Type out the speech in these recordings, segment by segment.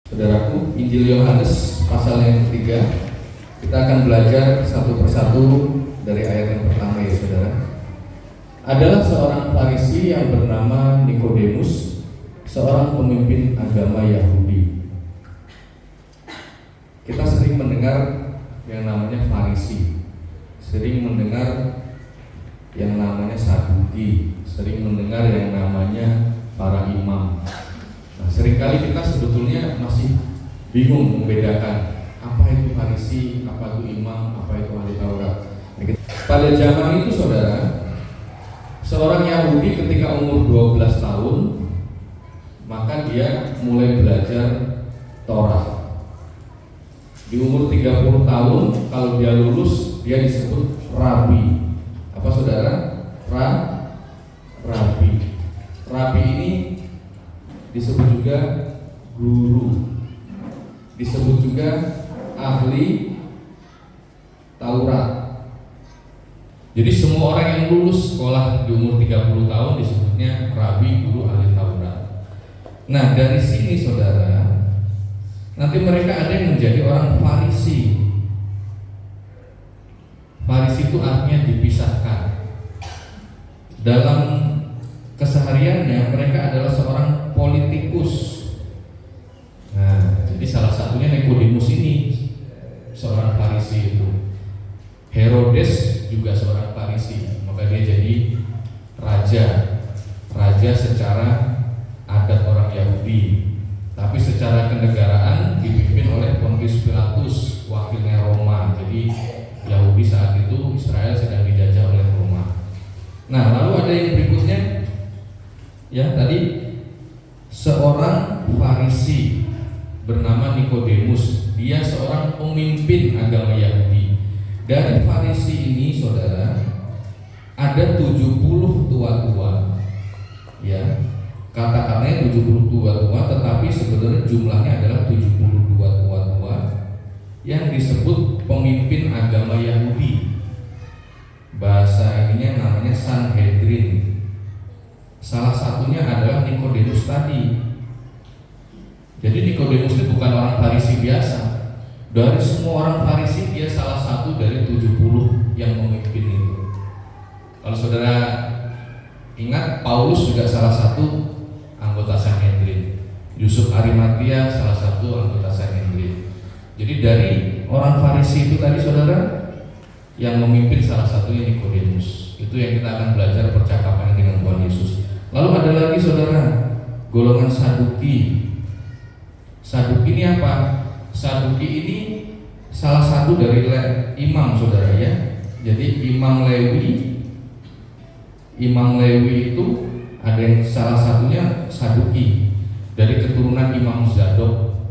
Saudaraku, Injil Yohanes pasal yang ketiga. Kita akan belajar satu persatu dari ayat yang pertama ya saudara. Adalah seorang Farisi yang bernama Nikodemus, seorang pemimpin agama Yahudi. Kita sering mendengar yang namanya Farisi, sering mendengar yang namanya Saduki, sering mendengar yang namanya para imam. Nah, seringkali kita sebetulnya masih bingung membedakan apa itu Farisi, apa itu imam, apa itu ahli Taurat. Pada zaman itu saudara, seorang Yahudi ketika umur 12 tahun, maka dia mulai belajar Taurat. Di umur 30 tahun, kalau dia lulus, dia disebut rabi. Apa saudara? Rabi. Rabi ini disebut juga guru, disebut juga ahli Taurat. Jadi semua orang yang lulus sekolah di umur 30 tahun disebutnya rabi, guru, ahli Taurat. Nah dari sini saudara, nanti mereka ada yang menjadi orang Farisi. Farisi itu artinya dipisahkan. Dalam kesehariannya mereka adalah seorang politikus. Nah, jadi salah satunya Nikodemus ini seorang Farisi itu. Herodes juga seorang Farisi, maka dia jadi raja secara adat orang Yahudi. Tapi secara kenegaraan dipimpin oleh Pontius Pilatus, wakilnya Roma. Jadi Yahudi saat itu Israel sedang dijajah oleh Roma. Nah, lalu ada yang berikutnya. Ya, tadi seorang Farisi bernama Nikodemus, dia seorang pemimpin agama Yahudi. Dari Farisi ini saudara, ada 70 tua-tua. Ya, kata-katanya 70 tua-tua, tetapi sebenarnya jumlahnya adalah 72 tua-tua yang disebut pemimpin agama Yahudi. Bahasa ininya namanya Sanhedrin. Salah satunya adalah Nikodemus tadi. Jadi Nikodemus itu bukan orang Farisi biasa. Dari semua orang Farisi dia salah satu dari 70 yang memimpin itu. Kalau saudara ingat, Paulus juga salah satu anggota Sanhedrin. Yusuf Arimatia salah satu anggota Sanhedrin. Jadi dari orang Farisi itu tadi saudara, yang memimpin salah satunya Nikodemus. Itu yang kita akan belajar percakapan dengan Tuhan Yesus. Lalu ada lagi saudara, golongan Saduki. Saduki ini apa? Saduki ini salah satu dari imam saudara ya. Jadi Imam Lewi itu ada yang salah satunya Saduki, dari keturunan Imam Zadok.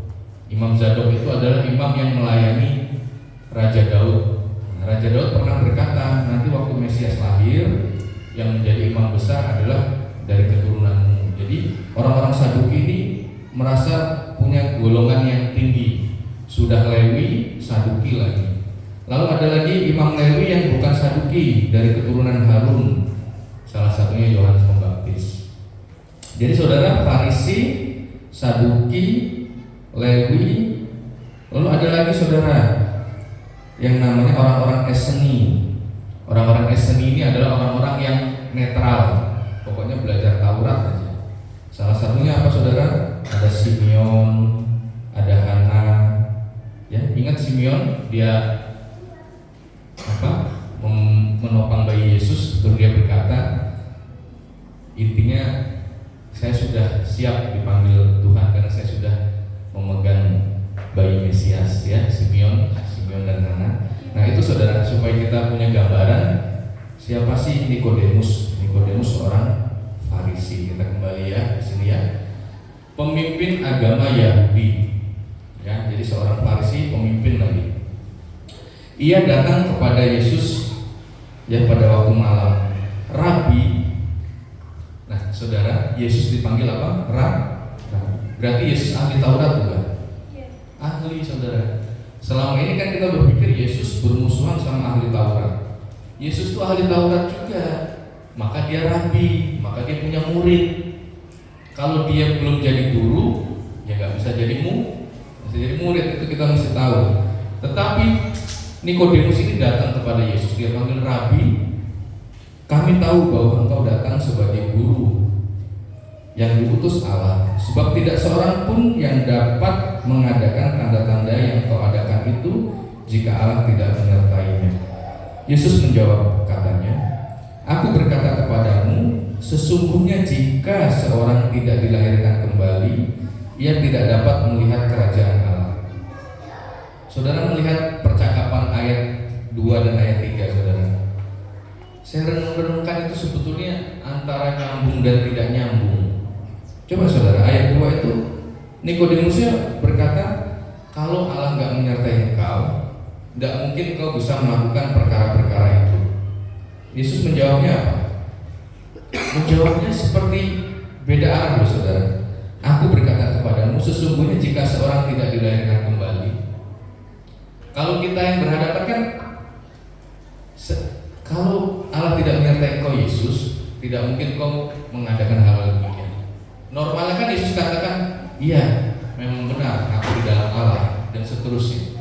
Imam Zadok itu adalah imam yang melayani Raja Daud. Raja Daud pernah berkata, nanti waktu Mesias lahir, yang menjadi imam besar adalah dari keturunanmu. Jadi orang-orang Saduki ini merasa punya golongan yang tinggi. Sudah Lewi, Saduki lagi. Lalu ada lagi Imam Lewi yang bukan Saduki, dari keturunan Harun. Salah satunya Yohanes Pembaptis. Jadi saudara, Farisi, Saduki, Lewi. Lalu ada lagi saudara yang namanya orang-orang Eseni. Orang-orang Eseni ini adalah orang-orang yang netral, pokoknya belajar Taurat aja. Salah satunya apa saudara? Ada Simeon, ada Hana. Ya, ingat Simeon, dia menopang bayi Yesus, terus dia berkata, intinya saya sudah siap dipanggil Tuhan karena saya sudah memegang bayi Mesias ya, Simeon dan Hana. Nah itu saudara, supaya kita punya gambaran siapa sih Nikodemus. Nikodemus seorang Farisi. Kita kembali ya di sini ya. Pemimpin agama Yahudi. Ya, jadi seorang Farisi pemimpin lagi. Ia datang kepada Yesus ya pada waktu malam. Rabi. Nah, saudara, Yesus dipanggil apa? Berarti Yesus ahli Taurat bukan? Ahli saudara. Selama ini kan kita berpikir Yesus bermusuhan sama ahli Taurat. Yesus itu ahli Taurat juga, maka dia rabi, maka dia punya murid. Kalau dia belum jadi guru, ya nggak bisa jadi Jadi murid itu kita mesti tahu. Tetapi Nikodemus ini datang kepada Yesus, dia panggil Rabi, kami tahu bahwa engkau datang sebagai guru yang diutus Allah, sebab tidak seorang pun yang dapat mengadakan tanda-tanda yang kau adakan itu jika Allah tidak menyertainya. Yesus menjawab katanya, aku berkata kepadamu, sesungguhnya jika seorang tidak dilahirkan kembali, ia tidak dapat melihat kerajaan Allah. Saudara melihat percakapan ayat 2 dan ayat 3, saudara. Saya renung-renungkan itu sebetulnya antara nyambung dan tidak nyambung. Coba saudara, ayat 2 itu Nikodemusnya berkata, kalau Allah nggak menyertai engkau, nggak mungkin kau bisa melakukan perkara-perkara itu. Yesus menjawabnya apa? Menjawabnya seperti beda arah loh saudara. Aku berkata kepadamu, sesungguhnya jika seorang tidak dilahirkan kembali. Kalau kita yang berhadapan kan, kalau Allah tidak menyertai kau Yesus, tidak mungkin kau mengadakan hal demikian. Normalnya kan Yesus katakan, iya memang benar aku di dalam Allah dan seterusnya.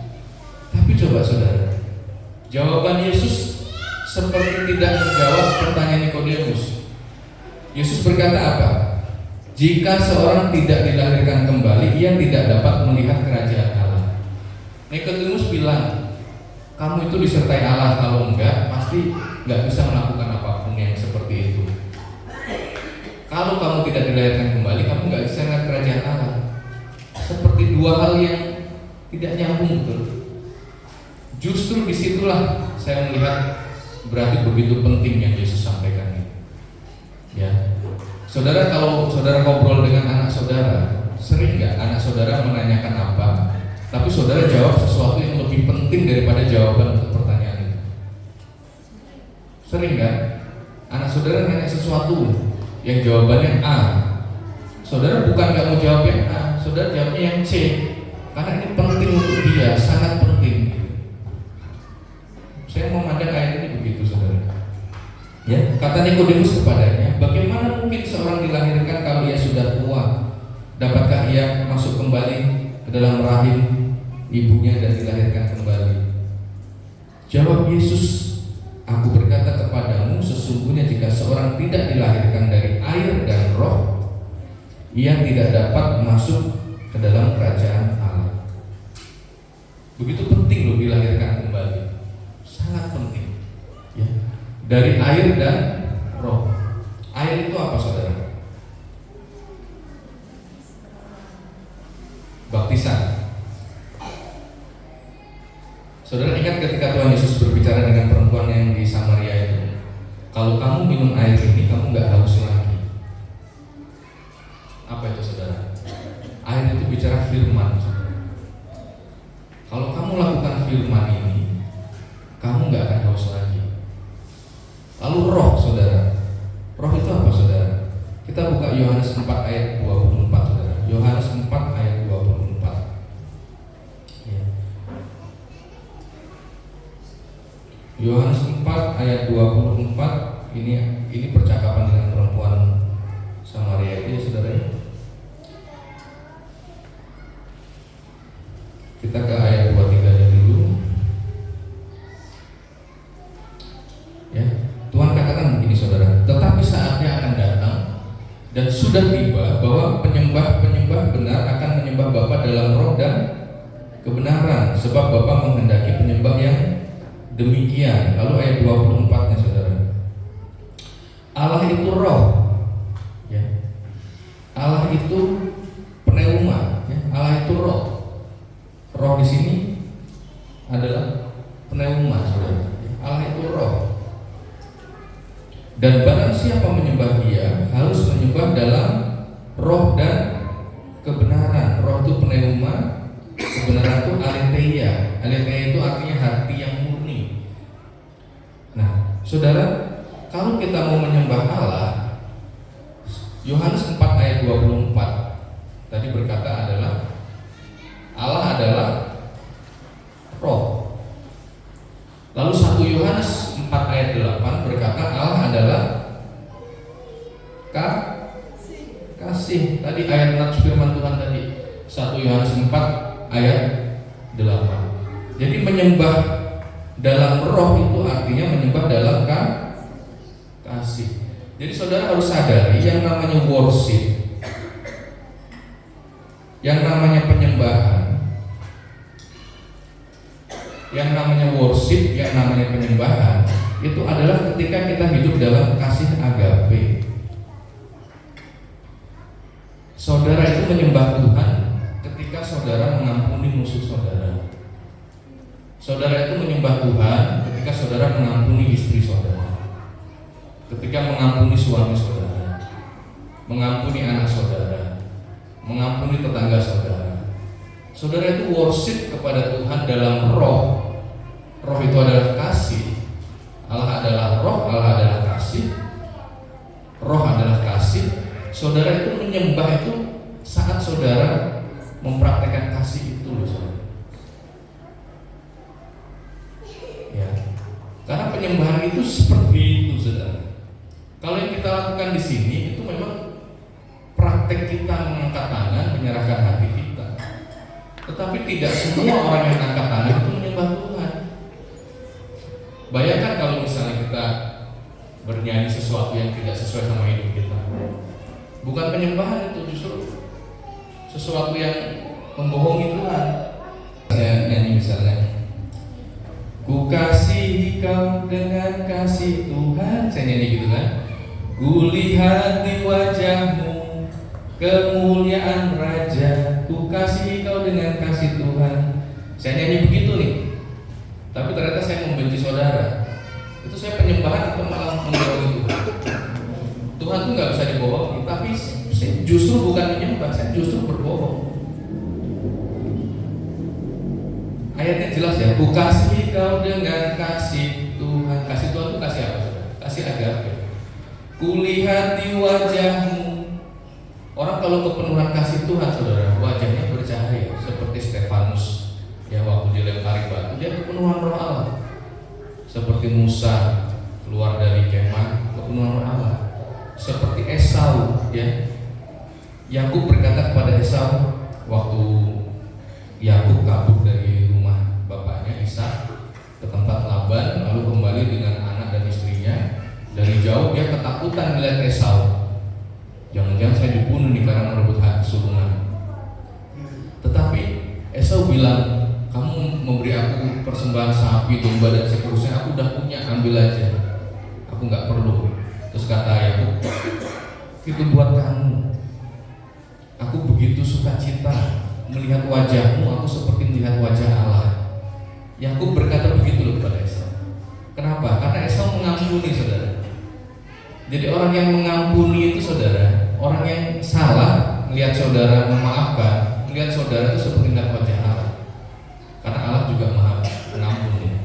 Tapi coba saudara, jawaban Yesus seperti tidak menjawab pertanyaan Nikodemus. Yesus berkata apa? Jika seorang tidak dilahirkan kembali, ia tidak dapat melihat kerajaan Allah. Nikodemus bilang, kamu itu disertai Allah, kalau enggak pasti enggak bisa melakukan apapun yang seperti itu. Kalau kamu tidak dilahirkan kembali, kamu enggak bisa melihat kerajaan Allah. Seperti dua hal yang tidak nyambung betul. Justru disitulah saya melihat berarti begitu penting yang Yesus sampaikan ini. Ya, saudara, kalau saudara ngobrol dengan anak saudara, sering nggak anak saudara menanyakan apa, tapi saudara jawab sesuatu yang lebih penting daripada jawaban untuk pertanyaan itu? Sering nggak anak saudara nanya sesuatu yang jawabannya A, saudara bukan nggak mau jawab yang A, saudara jawabnya yang C, karena ini penting untuk dia, sangat penting. Saya memandang ayat ini begitu, saudara. Ya, kata Nikodemus kepadanya, bagaimana mungkin seorang dilahirkan kalau ia sudah tua? Dapatkah ia masuk kembali ke dalam rahim ibunya dan dilahirkan kembali? Jawab Yesus, aku berkata kepadamu, sesungguhnya jika seorang tidak dilahirkan dari air dan roh, ia tidak dapat masuk ke dalam kerajaan Allah. Begitu penting loh dilahirkan kembali, sangat penting. Ya, dari air dan roh. Air itu apa, saudara? Baptisan. Saudara ingat ketika Tuhan Yesus berbicara dengan perempuan yang di Samaria itu, kalau kamu minum air ini, kamu nggak haus lagi. Apa itu, saudara? Air itu bicara firman, saudara. Kalau kamu lakukan firman ini, kamu nggak akan haus lagi. Lalu roh, saudara. Roh itu apa, saudara? Kita buka Yohanes 4 ayat 24, saudara. Yohanes 4 ayat 24. Ya. Yohanes 4 ayat 24, ini percakapan dengan perempuan Samaria itu, saudara. Kita ke ayat 23 dulu. Ya, Tuhan katakan begini, saudara. Tetapi saatnya akan datang dan sudah tiba bahwa penyembah-penyembah benar akan menyembah Bapa dalam roh dan kebenaran, sebab Bapa menghendaki penyembah yang demikian. Lalu ayat 24-nya, saudara. Allah itu roh. Ya. Allah itu pneuma, ya. Allah itu roh. Roh di sini adalah pneuma, saudara. Allah itu roh. Dan barang siapa menyembah Dia harus menyembah dalam roh dan kebenaran. Roh itu pneuma, kebenaran itu aletheia. Aletheia itu artinya hati yang murni. Nah, saudara, kalau kita mau menyembah Allah, Yohanes 4 ayat 24 tadi berkata Allah adalah roh. Lalu 1 Yohanes 4 ayat 8 berkata Allah adalah kasih. Tadi ayat firman Tuhan tadi 1 Yohanes 4 ayat 8. Jadi menyembah dalam roh itu artinya menyembah dalam kasih. Jadi saudara harus sadari yang namanya worship, yang namanya penyembahan, yang namanya worship, yang namanya penyembahan itu adalah ketika kita hidup dalam kasih agape. Saudara itu menyembah Tuhan ketika saudara mengampuni musuh saudara. Saudara itu menyembah Tuhan ketika saudara mengampuni istri saudara, ketika mengampuni suami saudara, mengampuni anak saudara, mengampuni tetangga saudara. Saudara itu worship kepada Tuhan dalam roh. Roh itu adalah kasih. Allah adalah roh, Allah adalah kasih. Roh adalah kasih. Saudara itu menyembah itu saat saudara mempraktekkan kasih itu loh saudara. Ya. Karena penyembahan itu seperti itu saudara. Kalau yang kita lakukan di sini itu memang praktek kita mengangkat tangan, menyerahkan hati kita. Tetapi tidak semua orang yang angkat tangan itu menyembah Tuhan. Bayangkan kalau misalnya kita bernyanyi sesuatu yang tidak sesuai sama hidup kita. Bukan penyembahan itu, justru sesuatu yang membohongi Tuhan. Saya nyanyi misalnya, ku kasihi kau dengan kasih Tuhan. Saya nyanyi gitu kan. Ku lihat di wajahmu kemuliaan Raja. Ku kasihi kau dengan kasih Tuhan. Saya nyanyi begitu nih. Tapi ternyata saya membenci saudara. Itu saya penyembahan atau malah membohongi Tuhan? Tuhan itu nggak bisa dibohongi. Tapi saya justru bukan menyembah, saya justru berbohong. Ayatnya jelas ya. Ku kasihi kau dengan kasih Tuhan. Kasih Tuhan itu kasih apa? Kasih agape. Kulihat di wajahmu. Orang kalau kepenuhan kasih Tuhan saudara, wajahnya bercahaya seperti Stefanus. Ya waktu dilempari batu, dia kepenuhan roh Allah. Seperti Musa keluar dari kemah, kepenuhan roh Allah. Seperti Esau, ya. Yakub berkata kepada Esau waktu Yakub kabur dari rumah bapaknya Ishak ke tempat Laban, lalu kembali dengan anak dan istrinya. Dari jauh dia ketakutan melihat Esau. Jangan-jangan saya dibunuh nih karena merebut hak kesulungan. Tetapi Esau bilang, kamu memberi aku persembahan sapi, domba dan seterusnya, aku udah punya, ambil aja. Aku nggak perlu. Terus kata Yakub, itu buat kamu. Aku begitu sukacita melihat wajahmu, aku seperti melihat wajah Allah. Yakub berkata begitu loh kepada Esau. Kenapa? Karena Esau mengampuni saudara. Jadi orang yang mengampuni itu saudara, orang yang salah melihat saudara memaafkan, melihat saudara itu seperti melihat wajah Allah. Karena Allah juga maha mengampuni.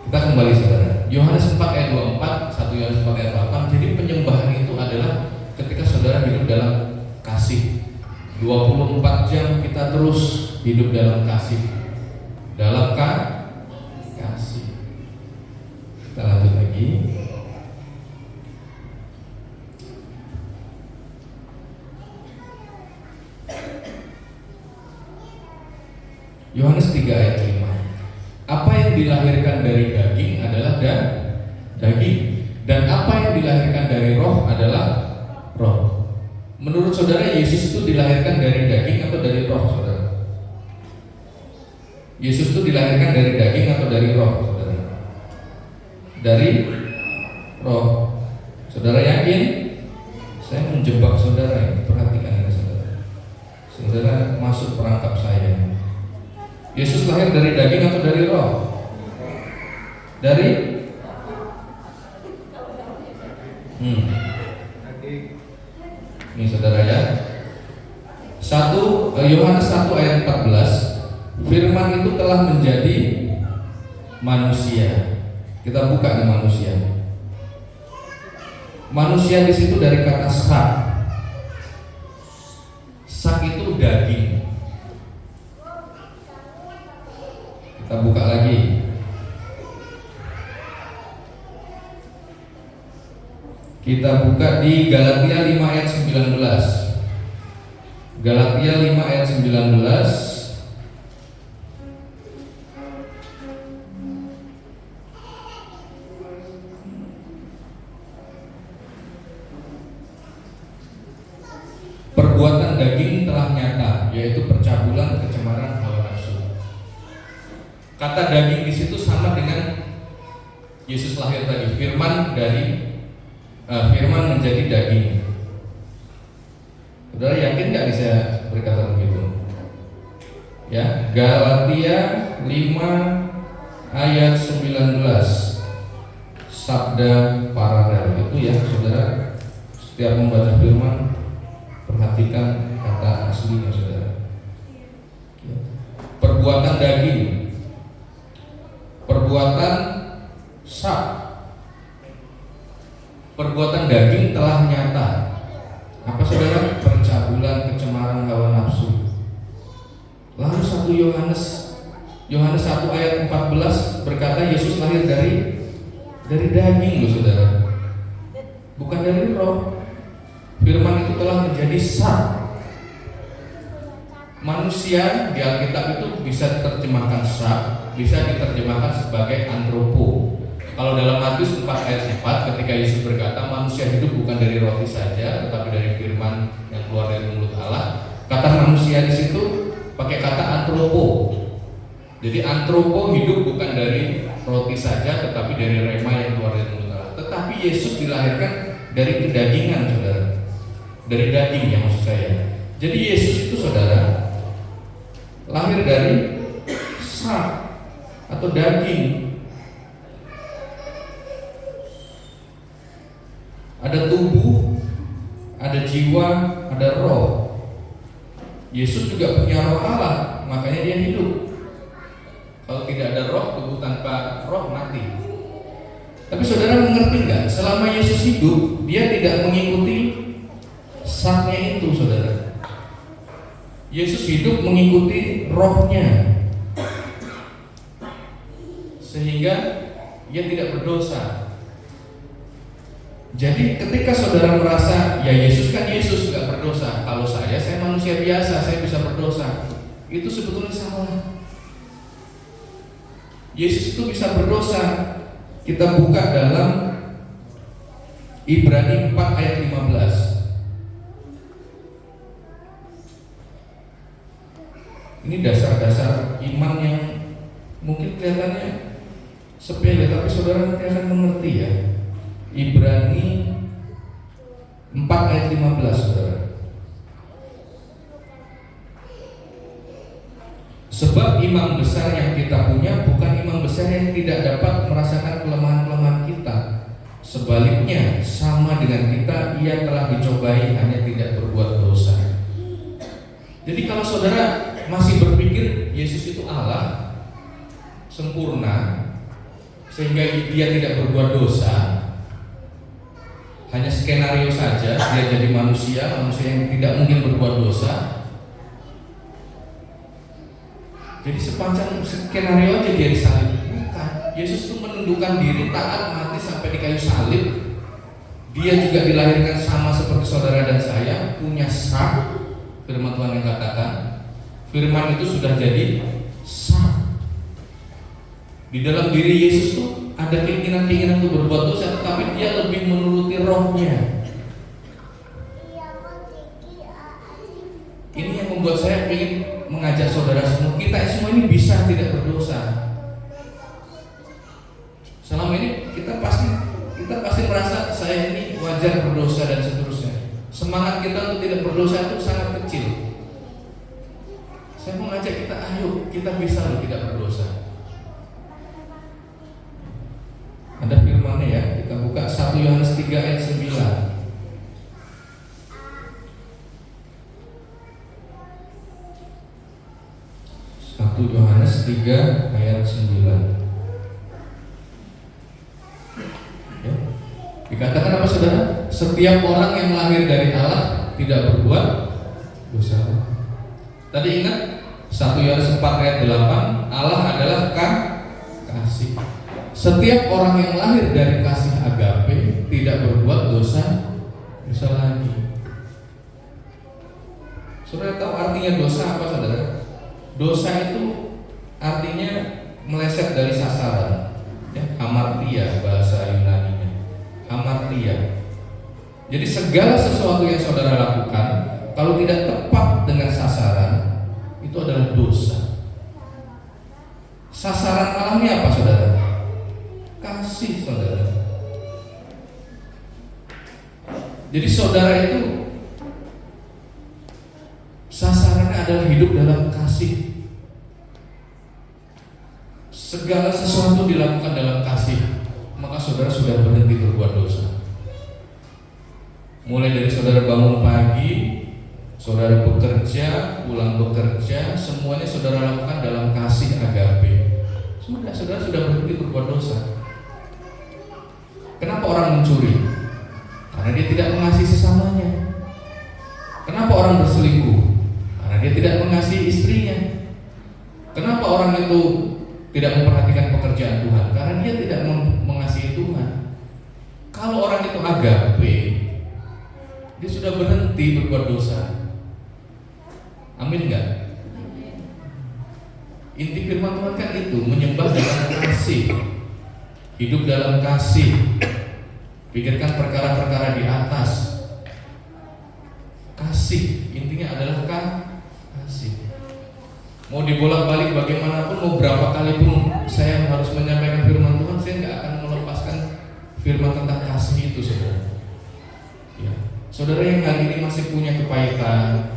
Kita kembali saudara. Yohanes 4 ayat 24, 1 Yohanes 4 ayat 8. Jadi penyembahan itu adalah ketika saudara hidup dalam kasih. 24 jam kita terus hidup dalam kasih. Dalam kasih. Kita lanjut lagi. Yohanes 3 ayat 5. Apa yang dilahirkan dari daging adalah daging, dan apa yang dilahirkan dari roh adalah roh. Menurut saudara, Yesus itu dilahirkan dari daging atau dari roh, saudara? Yesus itu dilahirkan dari daging atau dari roh, saudara? Dari roh. Saudara yakin? Saya menjebak saudara ini. Perhatikan ini saudara. Saudara masuk perangkap saya. Yesus lahir dari daging atau dari roh? Dari? Ini saudara ya. Yohanes 1 ayat 14. Firman itu telah menjadi manusia. Kita buka nih manusia. Manusia di situ dari kata sak. Sak itu daging. Kita buka lagi. Kita buka di Galatia 5 ayat 19. Galatia 5 ayat 19. Perbuatan daging telah nyata, yaitu percabulan, kecemaran, hawa nafsu. Kata daging di situ sama dengan Yesus lahir tadi. Firman menjadi daging. Saudara yakin nggak bisa berkata begitu? Ya, Galatia 5 ayat 19. Sabda paralel itu ya, saudara. Setiap membaca firman, perhatikan kata aslinya, saudara. Perbuatan daging, perbuatan sak, perbuatan daging telah nyata. Apa saudara? Percabulan, kecemaran, hawa nafsu. Lalu 1 Yohanes 1 ayat 14 berkata Yesus lahir dari daging loh, saudara. Bukan dari roh. Firman itu telah menjadi sak. Manusia di Alkitab itu bisa diterjemahkan sak, bisa diterjemahkan sebagai antropo. Kalau dalam Matius 4 ayat 4 ketika Yesus berkata manusia hidup bukan dari roti saja tetapi dari firman yang keluar dari mulut Allah, kata manusia di situ pakai kata antropo. Jadi antropo hidup bukan dari roti saja tetapi dari rema yang keluar dari mulut Allah. Tetapi Yesus dilahirkan dari kedagingan, saudara. Dari daging yang maksud saya. Jadi Yesus itu, saudara, lahir dari sak atau daging. Ada tubuh, ada jiwa, ada roh. Yesus juga punya roh Allah, makanya dia hidup. Kalau tidak ada roh, tubuh tanpa roh mati. Tapi saudara mengerti nggak? Selama Yesus hidup, dia tidak mengikuti saknya itu, saudara. Yesus hidup mengikuti rohnya, sehingga ia tidak berdosa. Jadi ketika saudara merasa ya Yesus gak berdosa, kalau saya manusia biasa, saya bisa berdosa, itu sebetulnya salah. Yesus itu bisa berdosa. Kita buka dalam Ibrani 4 ayat 15. Ini dasar-dasar iman yang mungkin kelihatannya sepele, tapi saudara nanti akan mengerti ya. Ibrani 4 ayat 15, saudara. Sebab imam besar yang kita punya bukan imam besar yang tidak dapat merasakan kelemahan-kelemahan kita. Sebaliknya, sama dengan kita, ia telah dicobai hanya tidak berbuat dosa. Jadi kalau saudara masih berpikir Yesus itu Allah sempurna sehingga dia tidak berbuat dosa, hanya skenario saja dia jadi manusia yang tidak mungkin berbuat dosa, jadi sepanjang skenario aja dia disalib. Bukan, Yesus itu menundukkan diri, taat mati sampai di kayu salib. Dia juga dilahirkan sama seperti saudara dan saya, punya sak. Firman Tuhan yang katakan, firman itu sudah jadi sak. Di dalam diri Yesus itu ada keinginan untuk berbuat dosa, tetapi dia lebih menuruti rohnya. Ini yang membuat saya ingin mengajak saudara semua, kita semua ini bisa tidak berdosa. Selama ini kita pasti merasa saya ini wajar berdosa dan seterusnya. Semangat kita untuk tidak berdosa itu sangat kecil. Saya mau ngajak kita, ayo kita bisa loh tidak berdosa. Ada firman-Nya ya, kita buka 1 Yohanes 3 ayat 9. 1 Yohanes 3 ayat 9. Ya. Dikatakan apa saudara? Setiap orang yang lahir dari Allah tidak berbuat dosa. Tadi ingat 1 Yohanes 4 ayat 8, Allah adalah kasih. Setiap orang yang lahir dari kasih agape tidak berbuat dosa lagi. Saudara tahu artinya dosa apa, saudara? Dosa itu artinya meleset dari sasaran, ya, hamartia bahasa Yunaninya, hamartia. Jadi segala sesuatu yang saudara lakukan kalau tidak tepat dengan sasaran itu adalah dosa. Sasaran alamnya apa, saudara? Kasih, saudara. Jadi saudara itu sasarannya adalah hidup dalam kasih. Segala sesuatu dilakukan dalam kasih, maka saudara sudah berhenti berbuat dosa. Mulai dari saudara bangun pagi, saudara bekerja, pulang bekerja, semuanya saudara lakukan dalam kasih agape. Saudara sudah berhenti berbuat dosa. Kenapa orang mencuri? Karena dia tidak mengasihi sesamanya. Kenapa orang berselingkuh? Karena dia tidak mengasihi istrinya. Kenapa orang itu tidak memperhatikan pekerjaan Tuhan? Karena dia tidak mengasihi Tuhan. Kalau orang itu agape, dia sudah berhenti berbuat dosa. Amin enggak? Inti firman Tuhan kan itu, menyembah dalam kasih, hidup dalam kasih, pikirkan perkara-perkara di atas. Kasih, intinya adalah kasih. Mau dibolak-balik bagaimanapun, mau berapa kali pun saya harus menyampaikan firman Tuhan, saya nggak akan melepaskan firman tentang kasih itu, saudara. Ya. Saudara yang hari ini masih punya kepahitan,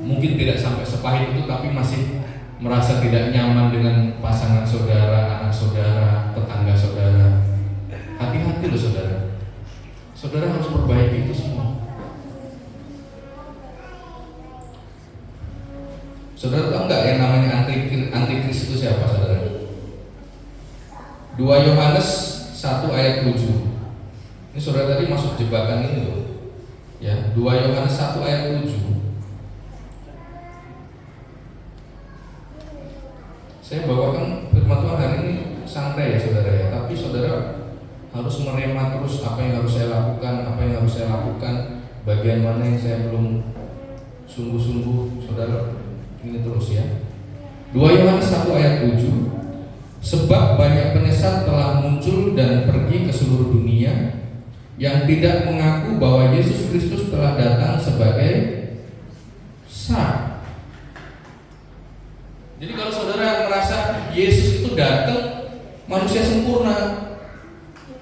mungkin tidak sampai sepahit itu, tapi masih merasa tidak nyaman dengan pasangan saudara, anak saudara, tetangga saudara, hati-hati loh, saudara. Saudara harus perbaiki itu semua. Saudara tahu nggak yang namanya antikris itu siapa, saudara? 2 Yohanes 1 ayat 7. Ini saudara tadi masuk jebakan ini loh. Ya, 2 Yohanes 1 ayat 7. Saya bawakan firman Tuhan hari ini santai ya, saudara ya. Tapi saudara harus merema terus apa yang harus saya lakukan, bagian mana yang saya belum sungguh-sungguh, saudara. Ini terus ya. 2 Yohanes 1 ayat 7. Sebab banyak penyesat telah muncul dan pergi ke seluruh dunia yang tidak mengaku bahwa Yesus Kristus telah datang sebagai Sang. Jadi kalau saudara merasa Yesus itu datang manusia sempurna,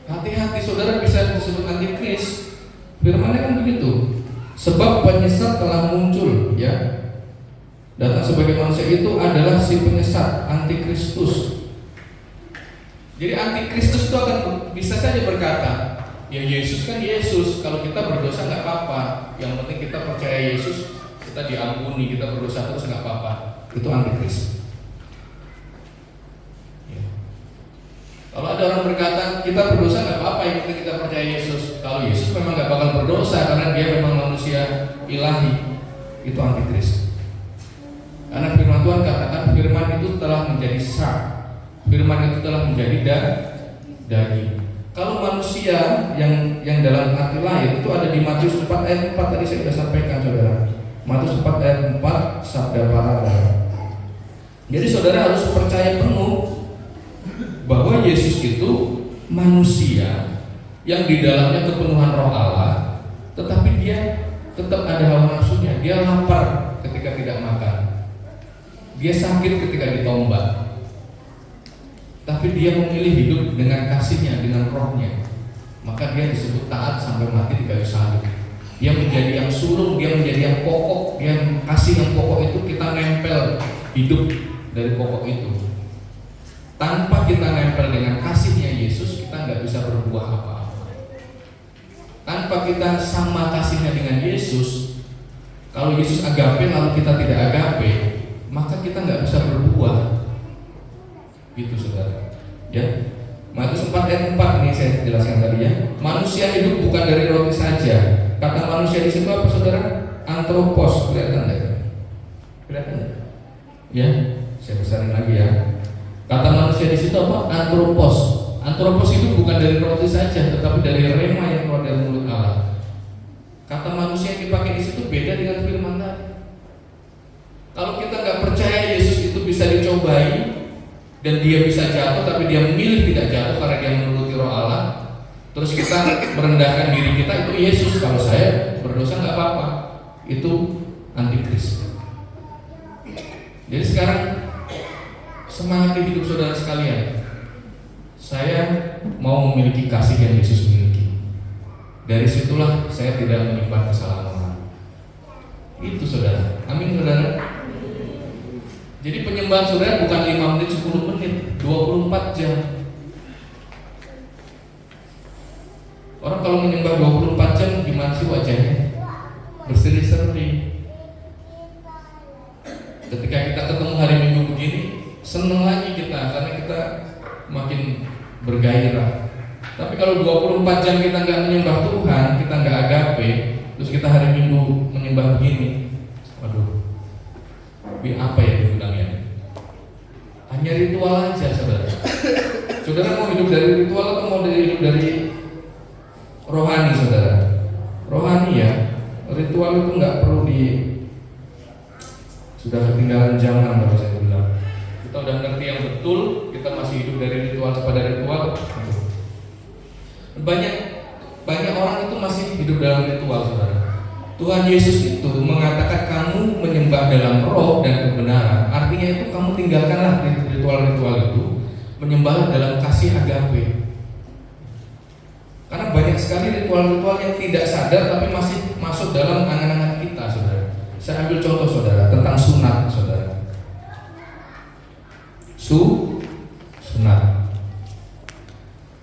hati-hati, saudara bisa disebut antikris. Firman-Nya kan begitu. Sebab penyesat telah muncul, ya. Datang sebagai manusia itu adalah si penyesat, antikristus. Jadi antikristus itu akan bisa saja berkata, ya Yesus kan Yesus, kalau kita berdosa nggak apa-apa, yang penting kita percaya Yesus, kita diampuni, kita berdosa terus nggak apa-apa. Itu antikris. Ya. Kalau ada orang berkata kita berdosa nggak apa-apa, yang penting kita percaya Yesus. Kalau Yesus memang nggak bakal berdosa karena dia memang manusia ilahi, itu antikris. Karena firman Tuhan katakan firman itu telah menjadi Sang, firman itu telah menjadi daging. Kalau manusia yang dalam arti lain itu ada di Matius 4 ayat 4 tadi saya sudah sampaikan, saudara. Matius 4 ayat 4 sabda para. Jadi saudara harus percaya penuh bahwa Yesus itu manusia yang di dalamnya kepenuhan Roh Allah, tetapi dia tetap ada hawa nafsunya. Dia lapar ketika tidak makan. Dia sakit ketika ditombak. Tapi dia memilih hidup dengan kasihnya, dengan rohnya. Maka dia disebut taat sampai mati di kayu salib. Dia menjadi yang sulung, dia menjadi yang pokok. Dia kasih yang pokok itu kita nempel hidup dari pokok itu. Tanpa kita nempel dengan kasihnya Yesus, kita nggak bisa berbuah apa-apa. Tanpa kita sama kasihnya dengan Yesus, kalau Yesus agape lalu kita tidak agape, maka kita nggak bisa berbuah. Gitu saudara. Ya. Matius 4 ayat 4 ini saya jelaskan tadi ya. Manusia hidup bukan dari roti saja. Kata manusia di situ apa saudara? Anthropos. Kelihatan enggak? Kelihatan enggak? Ya, saya besarin lagi ya. Kata manusia di situ apa? Anthropos. Anthropos itu bukan dari roti saja, tetapi dari rema yang keluar dari mulut Allah. Kata manusia yang dipakai di situ beda dengan firman tadi. dan dia bisa jatuh tapi dia memilih tidak jatuh karena dia menuruti Roh Allah, terus kita merendahkan diri kita, itu Yesus, kalau saya berdosa nggak apa-apa, itu antikris. Jadi sekarang semangati hidup saudara sekalian. Saya mau memiliki kasih yang Yesus miliki. Dari situlah saya tidak menyimpan kesalahan orang. Itu saudara. Amin saudara. Jadi penyembahan saudara bukan 5 menit, 10 menit, 24 jam. Orang kalau menyembah 24 jam gimana sih wajahnya? Berseri-seri. Ketika kita ketemu hari Minggu begini, seneng lagi kita karena kita makin bergairah. Tapi kalau 24 jam kita nggak menyembah Tuhan, kita nggak agape, terus kita hari Minggu menyembah begini, waduh, apa ya dibilangnya? Hanya ritual aja, saudara. Saudara mau hidup dari ritual atau mau hidup dari rohani, saudara? Rohani ya, ritual itu nggak perlu sudah ketinggalan zaman kalau saya bilang. Kita udah ngerti yang betul, kita masih hidup dari ritual kepada ritual. Banyak orang itu masih hidup dalam ritual, saudara. Tuhan Yesus itu mengatakan kamu menyembah dalam roh dan kebenaran. Artinya itu kamu tinggalkanlah ritual-ritual itu, menyembahlah dalam kasih agape. Karena banyak sekali ritual-ritual yang tidak sadar tapi masih masuk dalam angan-angan kita, saudara. Saya ambil contoh, saudara, tentang sunat, saudara. Sunat.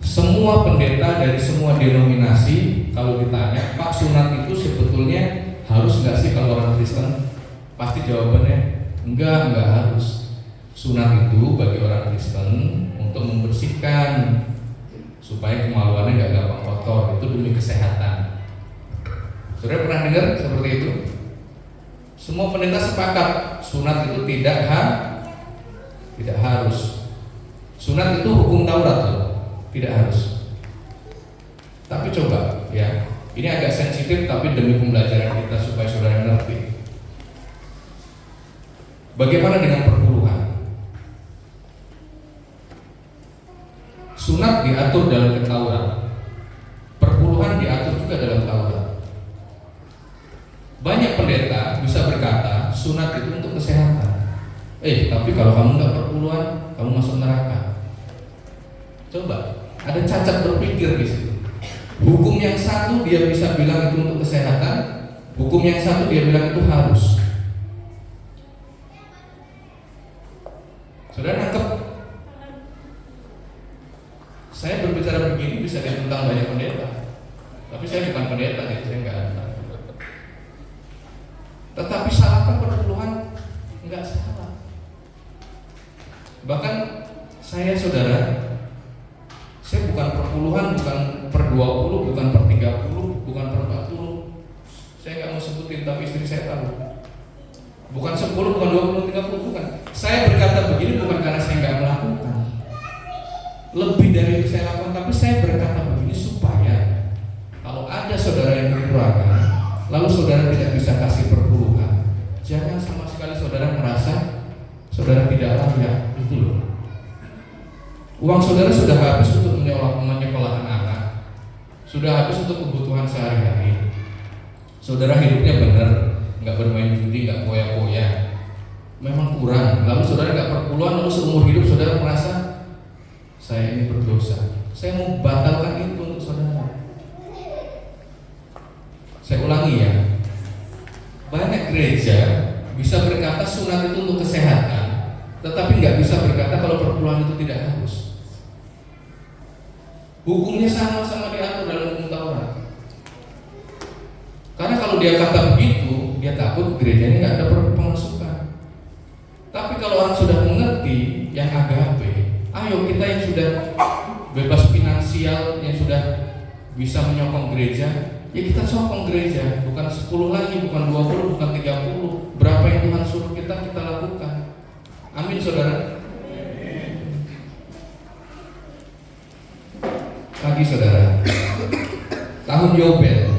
Semua pendeta dari semua denominasi kalau ditanya, Pak, sunat itu sebetulnya harus nggak sih kalau orang Kristen? Pasti jawabannya enggak harus. Sunat itu bagi orang Kristen untuk membersihkan supaya kemaluannya nggak gampang kotor, itu demi kesehatan. Saudara pernah dengar seperti itu? Semua pendeta sepakat sunat itu tidak harus. Sunat itu hukum Taurat loh. Tidak harus. Tapi coba ya, ini agak sensitif tapi demi pembelajaran kita supaya saudara ngerti. Bagaimana dengan perpuluhan? Sunat diatur dalam Taurat. Perpuluhan diatur juga dalam Taurat. Banyak pendeta bisa berkata sunat itu untuk kesehatan. Tapi kalau kamu nggak perpuluhan, kamu masuk neraka. Coba. Ada cacat berpikir di situ. Hukum yang satu dia bisa bilang itu untuk kesehatan, hukum yang satu dia bilang itu harus. Saudara nangkep? Saya berbicara begini bisa ditentang banyak pendeta, tapi saya bukan pendeta, jadi saya nggak ada. Tetapi salahkah perpuluhan? Enggak salah. Bahkan saya, saudara, saya bukan perpuluhan, bukan per 20, bukan per 30, bukan per 40. Saya nggak mau sebutin, tapi istri saya tahu. Bukan 10, bukan 20, 30, bukan. Saya berkata begini bukan karena saya nggak melakukan. Lebih dari itu saya lakukan, tapi saya berkata begini supaya kalau ada saudara yang kekurangan, lalu saudara tidak bisa kasih perpuluhan, jangan sama sekali saudara merasa saudara tidak layak. Itu loh. Uang saudara sudah habis untuk menyekolahkan anak, sudah habis untuk kebutuhan sehari-hari. Saudara hidupnya benar, nggak bermain judi, nggak poya-poya, memang kurang. Lalu saudara nggak perpuluhan, lalu seumur hidup saudara merasa saya ini berdosa. Saya mau batalkan itu untuk saudara. Saya ulangi ya, banyak gereja bisa berkata sunat itu untuk kesehatan, tetapi nggak bisa berkata kalau perpuluhan itu tidak harus. Hukumnya sama-sama diatur dalam hukum Taurat. Karena kalau dia kata begitu, dia takut gerejanya nggak ada pemasukan. Tapi kalau orang sudah mengerti yang agape, ayo kita yang sudah bebas finansial, yang sudah bisa menyokong gereja, ya kita sokong gereja. Bukan 10 lagi, bukan 20, bukan 30. Berapa yang Tuhan suruh kita lakukan. Amin, saudara. Lagi, saudara, tahun Yobel.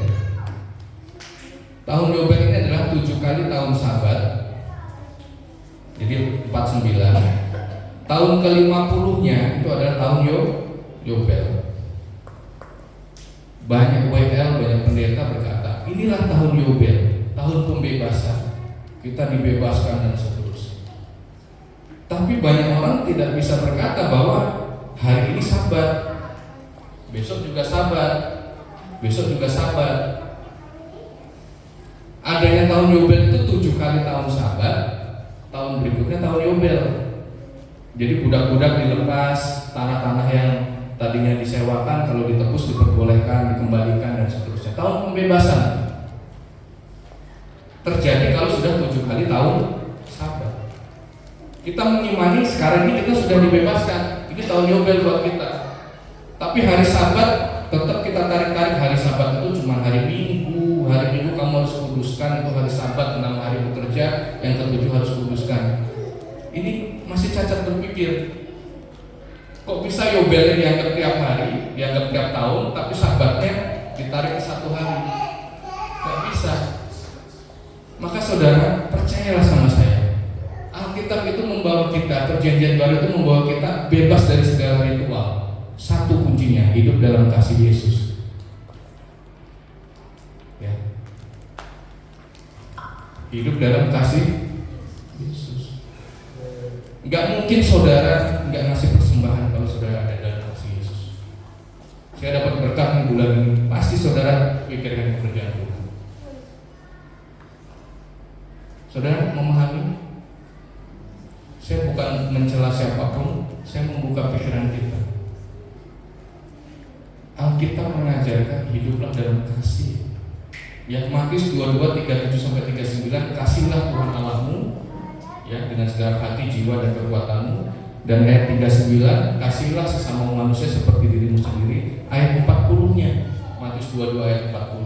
Tahun Yobel ini adalah 7 kali tahun Sabat. Jadi 49, Tahun ke-50-nya itu adalah tahun Yobel. Banyak WL, banyak pendeta berkata, inilah tahun Yobel, tahun pembebasan. Kita dibebaskan dan seterusnya. Tapi banyak orang tidak bisa berkata bahwa hari ini Sabat, besok juga Sabat, besok juga Sabat. Adanya tahun Yobel itu 7 kali tahun Sabat, tahun berikutnya tahun Yobel. Jadi budak-budak dilepas, tanah-tanah yang tadinya disewakan kalau ditebus diperbolehkan, dikembalikan dan seterusnya. Tahun pembebasan terjadi kalau sudah 7 kali tahun Sabat. Kita mengimani sekarang ini kita sudah dibebaskan. Ini tahun Yobel buat kita. Tapi hari Sabat tetap kita tarik-tarik. Hari Sabat itu cuma hari Minggu. Hari Minggu kamu harus kuduskan, itu hari Sabat 6 hari bekerja, yang ke-7 harus kuduskan. Ini masih cacat berpikir. Kok bisa Yobelnya dianggap tiap hari, dianggap tiap tahun, tapi Sabatnya ditarik ke 1 hari? Gak bisa. Maka saudara, percayalah sama saya, Alkitab itu membawa kita, perjanjian baru itu membawa kita bebas dari segala ritual. Satu kuncinya, hidup dalam kasih Yesus. Ya. Hidup dalam kasih Yesus. Gak mungkin saudara gak ngasih persembahan kalau saudara ada dalam kasih Yesus. Saya dapat berkat nih bulan ini, pasti saudara pikirkan pekerjaan Tuhan. Saudara memahami? Saya bukan mencela siapapun, saya membuka pikiran kita. Alkitab mengajarkan hiduplah dalam kasih. Ya, Matius 22:37-39, kasihlah Tuhan Allahmu ya dengan segala hati, jiwa dan kekuatanmu. Dan ayat 39, kasihlah sesama manusia seperti dirimu sendiri. Ayat 40-nya, Matius 22 ayat 40.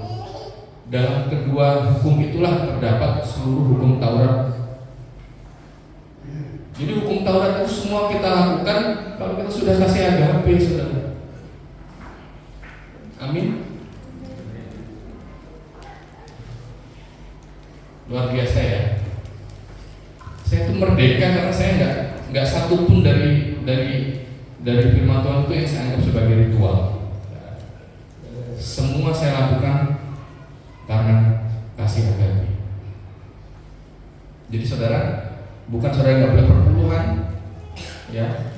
Dalam kedua hukum itulah terdapat seluruh hukum Taurat. Jadi hukum Taurat itu semua kita lakukan kalau kita sudah kasih agape, saudara. Amin. Luar biasa ya. Saya itu merdeka karena saya nggak satu pun dari firman Tuhan itu yang saya anggap sebagai ritual. Semua saya lakukan karena kasih agape. Jadi saudara, bukan saudara nggak boleh perpuluhan, ya.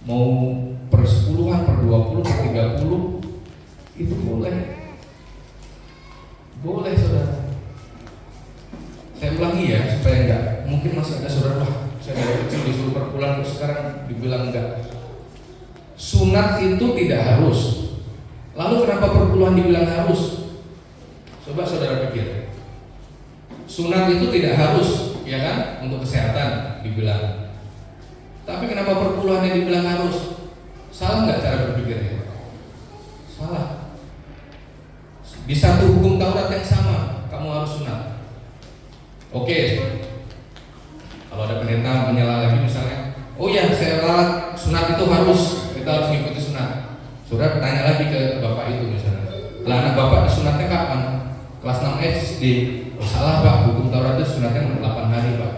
Mau persepuluhan, per 20, per 30 itu boleh. Boleh saudara. Saya ulangi ya supaya enggak, mungkin masih ada saudara, wah saya dari kecil disuruh perpuluhan terus sekarang dibilang enggak. Sunat itu tidak harus. Lalu kenapa perpuluhan dibilang harus? Coba saudara pikir. Sunat itu tidak harus, ya kan? Untuk kesehatan dibilang. Tapi kenapa perpuluhannya dibilang harus? Salah nggak cara berpikirnya? Salah. Di satu hukum Taurat yang sama, kamu harus sunat. Oke. Kalau ada pendeta menyela lagi misalnya, oh ya saya ralat sunat itu harus, kita harus mengikuti sunat. Saudara tanya lagi ke bapak itu misalnya, lah anak bapak disunatnya kapan? Kelas 6 SD. Oh, salah pak, hukum Taurat itu sunatnya 8 hari pak.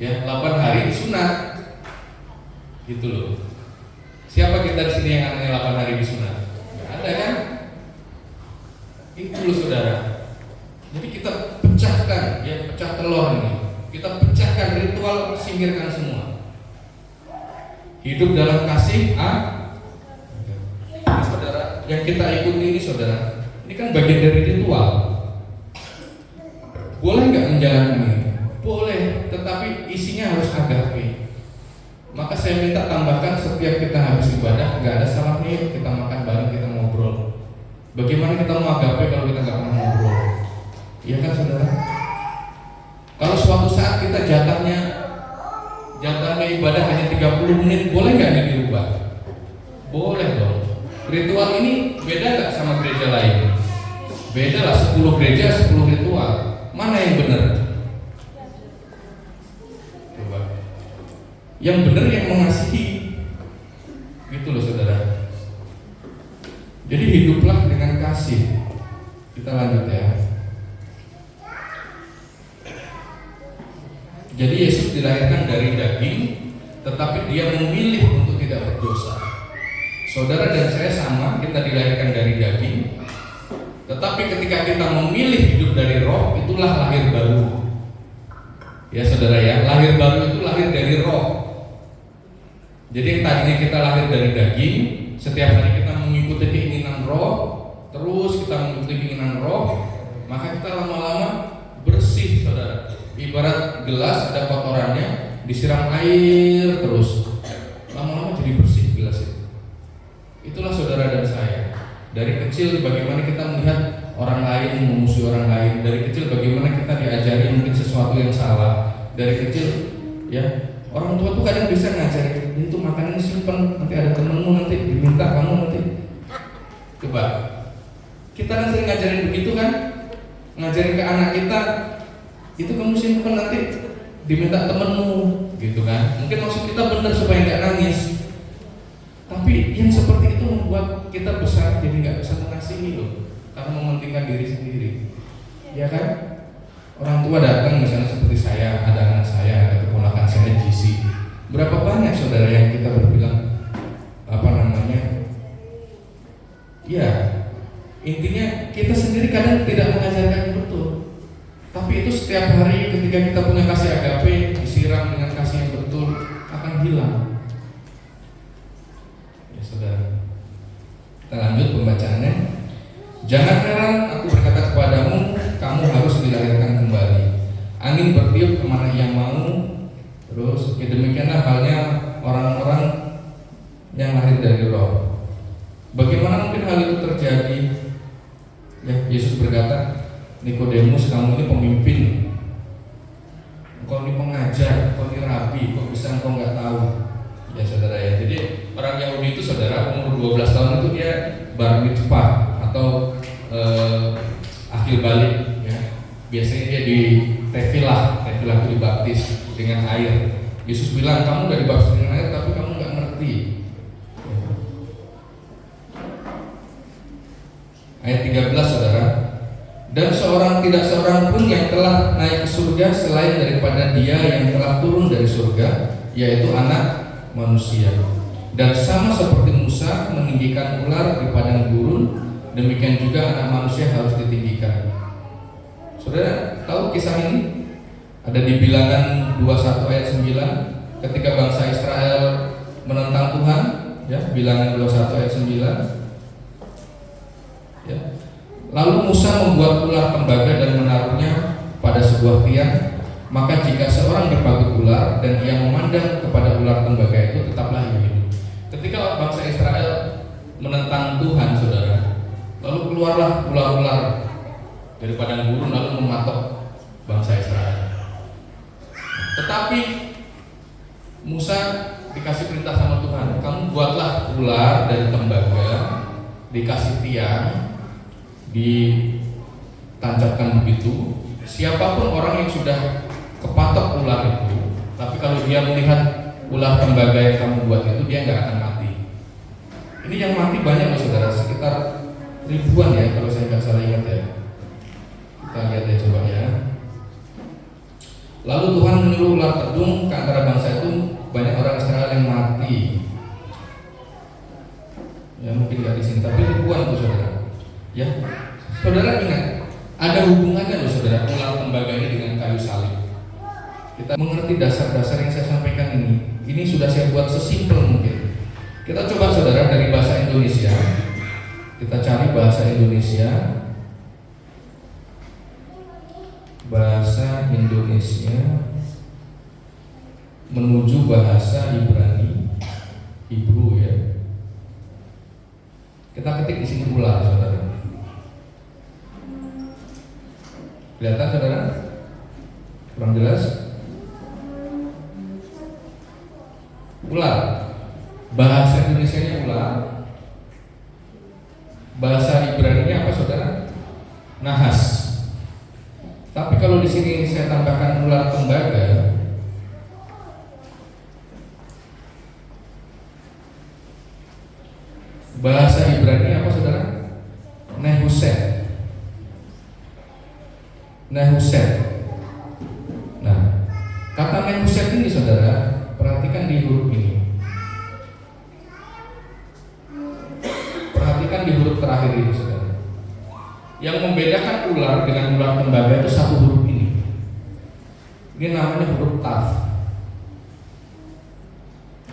Ya 8 hari disunat. Gitu loh. Siapa kita di sini yang anaknya 8 hari disunat? Nggak ada kan? Itu loh saudara. Jadi kita pecahkan, ya pecah telur ini. Kita pecahkan ritual, singkirkan semua. Hidup dalam kasih, ini saudara, yang kita ikuti ini saudara, ini kan bagian dari ritual. Boleh nggak menjalankan ini? Boleh, tetapi isinya harus agape. Maka saya minta tambahkan setiap kita habis ibadah, nggak ada salahnya yuk kita makan bareng, kita ngobrol. Bagaimana kita mau agape kalau kita nggak pernah ngobrol? Iya kan saudara? Kalau suatu saat kita jatahnya ibadah hanya 30 menit, boleh nggak ini dirubah? Boleh dong. Ritual ini beda nggak sama gereja lain? Beda lah, 10 gereja 10 ritual. Mana yang benar? Coba. Yang benar yang mengasihi. Gitu loh saudara. Jadi hiduplah dengan kasih. Kita lanjut ya. Jadi Jadi Yesus dilahirkan dari daging, tetapi dia memilih untuk tidak berdosa. Saudara dan saya sama, kita dilahirkan dari daging, tetapi ketika kita memilih hidup dari roh, itulah lahir baru. Ya saudara ya, lahir baru itu lahir dari roh. Jadi yang tadinya kita lahir dari daging, setiap hari kita mengikuti keinginan roh, terus kita mengikuti keinginan roh, maka kita lama-lama bersih, saudara. Ibarat gelas ada kotorannya, disiram air terus, lama-lama jadi bersih gelas itu. Itulah saudara dan saya. Dari kecil bagaimana kita melihat orang lain memusuhi orang lain. Dari kecil bagaimana kita diajari mungkin sesuatu yang salah. Dari kecil ya, orang tua tuh kadang bisa ngajarin, itu makannya simpen, nanti ada temenmu nanti diminta kamu nanti. Coba, kita kan sering ngajarin begitu kan, ngajarin ke anak kita, itu kamu simpen nanti diminta temenmu, gitu kan. Mungkin maksud kita benar supaya nggak nangis. Tapi yang seperti itu membuat kita besar jadi nggak bisa mengasihi loh, karena mementingkan diri sendiri, ya kan? Orang tua datang misalnya seperti saya, ada anak saya, ada keponakan saya GC. Berapa banyak saudara yang kita berbilang ya intinya kita sendiri kadang tidak mengajarkan yang betul. Tapi itu setiap hari ketika kita punya kasih agape disiram dengan kasih yang betul akan hilang. Ya saudara, kita lanjut pembacaannya. Jangan heran aku berkata kepadamu, kamu harus dilahirkan kembali. Angin bertiup kemana ia mau. Terus ya demikianlah halnya orang-orang yang lahir dari roh. Bagaimana mungkin hal itu terjadi? Ya, Yesus berkata, Nikodemus, kamu ini pemimpin, engkau ini pengajar, engkau ini rabi, kok bisa engkau nggak tahu? Ya saudara ya. Jadi orang Yahudi itu saudara umur 12 tahun itu dia bar mitzvah atau akhir balik ya. Biasanya dia di tefilah itu dibaptis dengan air. Yesus bilang kamu udah dibaptis dengan air tapi kamu nggak ngerti. Ayat 13 saudara. Dan tidak seorang pun yang telah naik ke surga selain daripada dia yang telah turun dari surga, yaitu anak manusia. Dan sama seperti Musa meninggikan ular di padang gurun, demikian juga anak manusia harus ditinggikan. Saudara tahu kisah ini? Ada di Bilangan 21 ayat 9 ketika bangsa Israel menentang Tuhan, ya, Bilangan 21 ayat 9. Ya. Lalu Musa membuat ular tembaga dan menaruhnya pada sebuah tiang. Maka jika seorang dipagut ular dan ia memandang kepada ular tembaga itu, tetaplah ia hidup. Ketika bangsa Israel menentang Tuhan, saudara, lalu keluarlah ular-ular dari padang gurun lalu mematok bangsa Israel. Tetapi Musa dikasih perintah sama Tuhan, kamu buatlah ular dari tembaga, dikasih tiang, ditancapkan begitu. Siapapun orang yang sudah kepatok ular itu, tapi kalau dia melihat ular tembaga yang kamu buat itu, dia nggak akan mati. Ini yang mati banyak loh saudara, sekitar ribuan ya kalau saya nggak salah ingat ya. Kita lihat ya coba ya. Lalu Tuhan menyuruh ular tedung ke antara bangsa itu, banyak orang Israel yang mati. Ya mungkin nggak di sini, tapi ribuan tuh saudara. Ya, saudara ingat, ada hubungannya loh saudara ular tembaga ini dengan kayu salib. Kita mengerti dasar-dasar yang saya sampaikan ini. Ini sudah saya buat sesimpel mungkin. Kita coba saudara dari bahasa Indonesia. Kita cari bahasa Indonesia. Bahasa Indonesia menuju bahasa Ibrani, Hebrew ya. Kita ketik di sini ular saudara. Kelihatan saudara? Kurang jelas? Ular. Bahasa Indonesianya ular. Bahasa Ibraninya apa saudara? Nahas. Tapi kalau di sini saya tambahkan ular tembaga, bahasa Ibrani apa saudara? Nehuset. Nehuset. Nah, kata Mehuset ini saudara, perhatikan di huruf ini. Perhatikan di huruf terakhir ini saudara. Yang membedakan ular dengan ular tembaga itu satu huruf ini. Ini namanya huruf taf.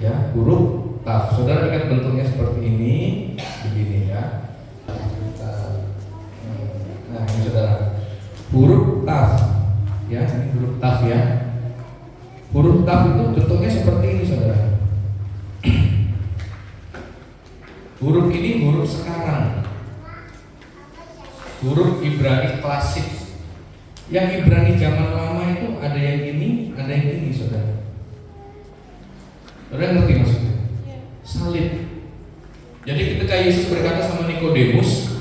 Ya, huruf taf. Saudara ingat bentuknya seperti ini, begini ya. Nah, ini saudara. Huruf taf. Ya, ini huruf taf ya. Huruf taf itu bentuknya seperti ini saudara. Huruf ini huruf sekarang. Huruf Ibrani klasik. Yang Ibrani zaman lama itu ada yang ini, ada yang ini saudara. Saudara ngerti maksudnya? Salib. Jadi ketika Yesus berkata sama Nikodemus,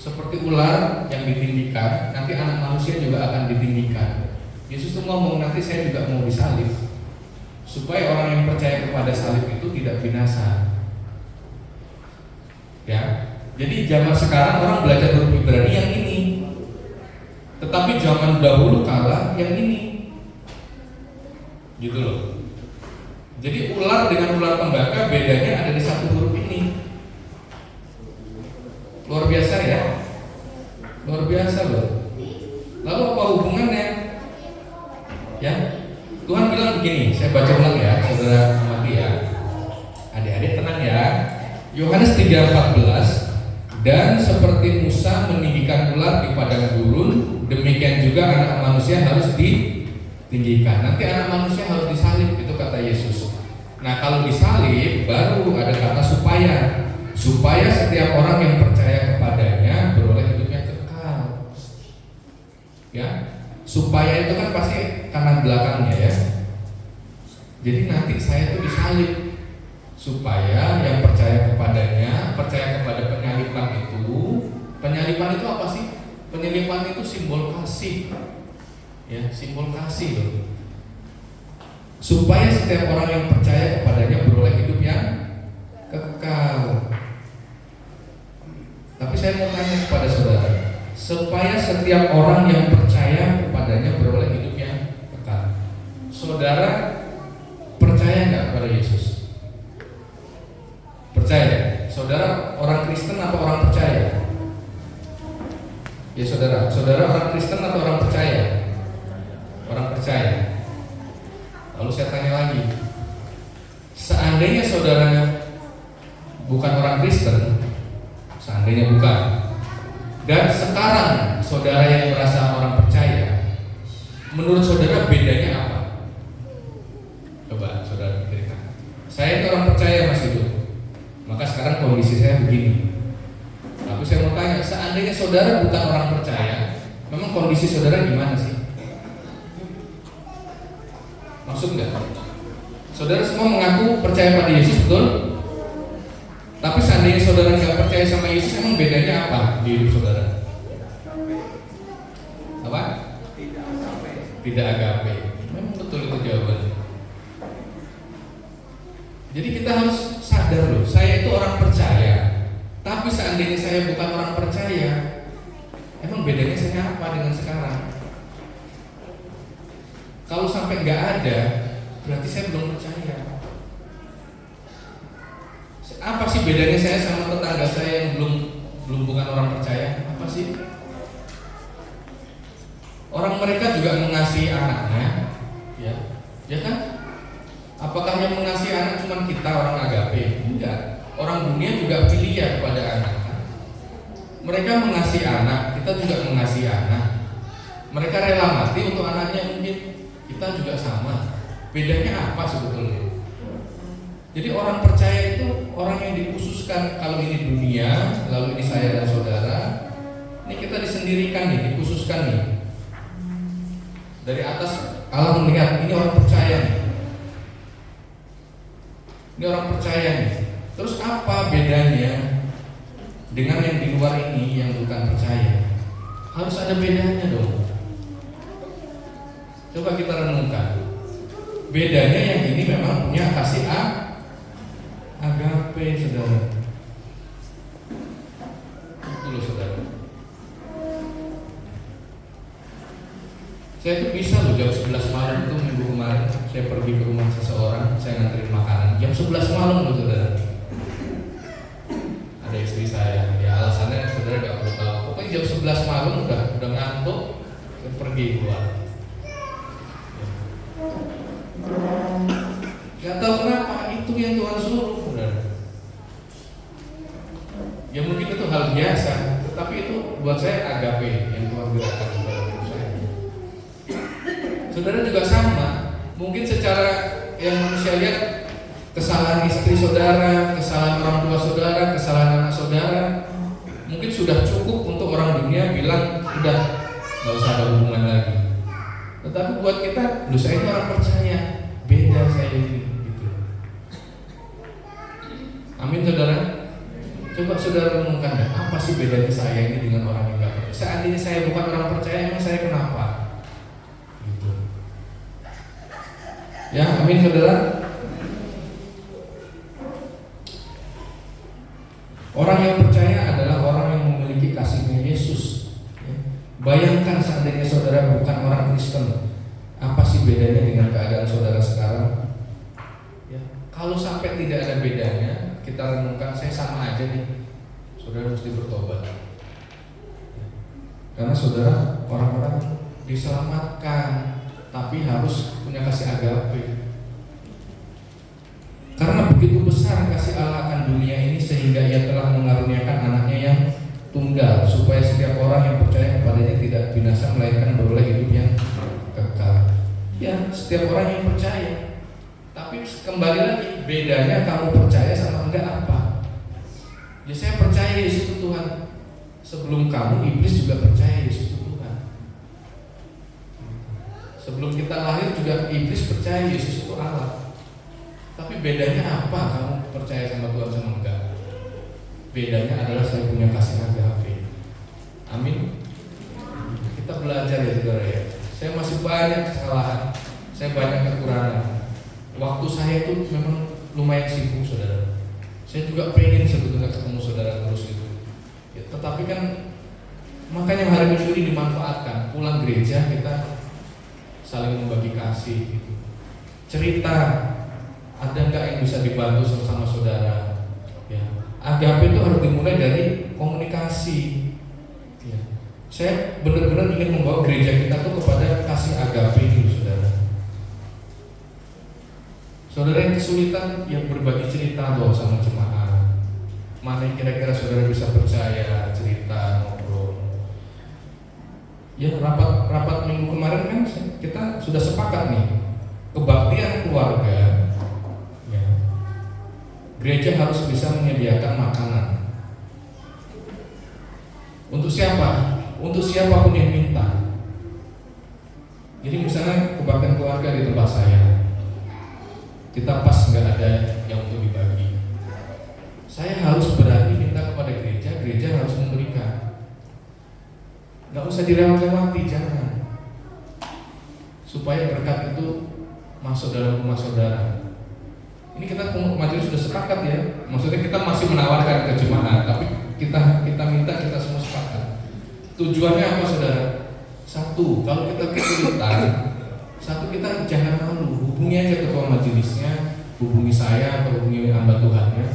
seperti ular yang ditinggikan, nanti anak manusia juga akan ditinggikan. Yesus tuh ngomong, nanti saya juga mau disalib, supaya orang yang percaya kepada salib itu tidak binasa. Ya, jadi zaman sekarang orang belajar huruf Ibrani yang ini, tetapi zaman dahulu kala yang ini, gitu loh. Jadi ular dengan ular tembaga bedanya ada di satu huruf ini. Luar biasa ya, luar biasa loh. Lalu apa hubungannya? Ya, Tuhan bilang begini, saya baca ulang ya, saudara amati ya. Adik-adik tenang ya. Yohanes 3:14, dan seperti Musa meninggikan ular di padang gurun, demikian juga anak manusia harus ditinggikan. Nanti anak manusia harus disalib, itu kata Yesus. Nah, kalau disalib baru ada kata supaya setiap orang yang percaya kepadanya beroleh hidup yang kekal. Ya, supaya itu kan pasti kanan belakangnya ya. Jadi nanti saya tuh disalib supaya yang percaya kepadanya, percaya kepada penyaliban itu. Penyaliban itu apa sih? Penyaliban itu simbol kasih. Ya, simbol kasih loh. Supaya setiap orang yang percaya kepadanya beroleh hidup yang kekal. Tapi saya mau tanya kepada saudara, supaya setiap orang yang percaya kepadanya beroleh hidup yang kekal. Saudara percaya nggak kepada Yesus? Percaya? Saudara orang Kristen atau orang percaya? Ya saudara orang Kristen atau orang percaya? Orang percaya. Lalu saya tanya lagi, seandainya saudara bukan orang Kristen, seandainya bukan, dan sekarang saudara yang merasa orang percaya, menurut saudara bedanya apa? Coba saudara pikirkan. Saya itu orang percaya Mas Hidup, maka sekarang kondisi saya begini. Tapi saya mau tanya, seandainya saudara bukan orang percaya, memang kondisi saudara gimana sih? Maksud nggak? Saudara semua mengaku percaya pada Yesus, betul? Tapi seandainya saudara nggak percaya sama Yesus, emang bedanya apa di hidup saudara? Apa? Tidak agape. Memang betul itu jawabannya. Jadi kita harus sadar loh, saya itu orang percaya. Tapi seandainya saya bukan orang percaya, emang bedanya saya apa dengan sekarang? Kalau sampai nggak ada, berarti saya belum percaya. Apa sih bedanya saya sama tetangga saya yang belum bukan orang percaya? Apa sih? Orang mereka juga mengasihi anaknya, ya kan? Apakah yang mengasihi anak cuma kita orang agape? Enggak. Orang dunia juga filia kepada anak. Mereka mengasihi anak, kita juga mengasihi anak. Mereka rela mati untuk anaknya, mungkin kita juga sama. Bedanya apa sebetulnya? Jadi orang percaya itu orang yang dikhususkan. Kalau ini dunia, lalu ini saya dan saudara, ini kita disendirikan nih, dikhususkan nih. Dari atas Allah melihat ini orang percaya nih. Ini orang percaya nih. Terus apa bedanya dengan yang di luar ini yang bukan percaya? Harus ada bedanya dong. Coba kita renungkan. Bedanya yang ini memang punya kasih agape, saudara. Itu loh saudara. Saya tuh bisa loh jam 11 malam itu minggu kemarin saya pergi ke rumah seseorang, saya nganterin makanan jam 11 malam loh saudara. Ada istri saya, ya alasannya saudara gak perlu tahu. Pokoknya jam 11 malam udah ngantuk, saya pergi keluar. Gak tahu kenapa, itu yang Tuhan suruh saudara. Ya mungkin itu hal biasa, tetapi itu buat saya agape yang Tuhan gerakan dalam hidup saya. Saudara juga sama. Mungkin secara yang manusia lihat, kesalahan istri saudara, kesalahan orang tua saudara, kesalahan anak saudara, mungkin sudah cukup untuk orang dunia bilang udah nggak usah ada hubungan lagi. Tetapi buat kita, lu saya ini orang percaya, beda saya ini. Gitu. Amin saudara. Coba saudara renungkan deh, apa sih bedanya saya ini dengan orang yang nggak percaya? Seandainya saya bukan orang percaya, emang saya kenapa? Ya, amin saudara. Orang yang percaya adalah orang yang memiliki kasihnya Yesus. Bayangkan seandainya saudara bukan orang Kristen, apa sih bedanya dengan keadaan saudara sekarang? Ya, kalau sampai tidak ada bedanya, kita renungkan, saya sama aja nih. Saudara mesti bertobat. Karena saudara orang-orang diselamatkan, tapi harus punya kasih agape. Karena begitu besar kasih Allah akan dunia ini, sehingga Ia telah mengaruniakan anaknya yang tunggal, supaya setiap orang yang percaya kepadanya tidak binasa, melainkan beroleh hidup yang kekal. Ya, setiap orang yang percaya. Tapi kembali lagi, bedanya kamu percaya sama enggak apa? Ya, saya percaya Yesus itu Tuhan. Sebelum kamu, iblis juga percaya Yesus itu Tuhan. Sebelum kita lahir juga iblis percaya Yesus itu Allah. Tapi bedanya apa kamu percaya sama Tuhan sama enggak? Bedanya adalah saya punya kasih agape. Amin. Kita belajar ya saudara ya. Saya masih banyak kesalahan, saya banyak kekurangan. Waktu saya itu memang lumayan sibuk saudara. Saya juga pengen sebetulnya ketemu saudara terus itu. Ya, tetapi kan makanya hari Minggu ini dimanfaatkan. Pulang gereja kita saling membagi kasih gitu. Cerita, ada nggak yang bisa dibantu sama saudara? Ya, agape itu harus dimulai dari komunikasi. Ya. Saya benar-benar ingin membawa gereja kita tuh kepada kasih agape ini, saudara. Saudara yang kesulitan, yang berbagi cerita loh sama jemaat. Mana yang kira-kira saudara bisa percaya, cerita, ngobrol. Ya, rapat minggu kemarin kan kita sudah sepakat nih, kebaktian keluarga. Ya, gereja harus bisa menyediakan makanan. Untuk siapa? Untuk siapapun yang minta. Jadi misalnya kebaktian keluarga di tempat saya, kita pas nggak ada yang untuk dibagi, saya harus berani minta kepada gereja, gereja harus memberikan. Nggak usah dilewat-lewati, jangan. Supaya berkat itu masuk dalam rumah saudara. Ini kita majelis sudah sepakat ya. Maksudnya kita masih menawarkan ke jemaat, tapi kita minta, kita semua sepakat. Tujuannya apa saudara? Satu, kalau kita kesulitan, satu kita jangan malu, hubungi aja ketua majelisnya, hubungi saya atau hubungi hamba Tuhannya.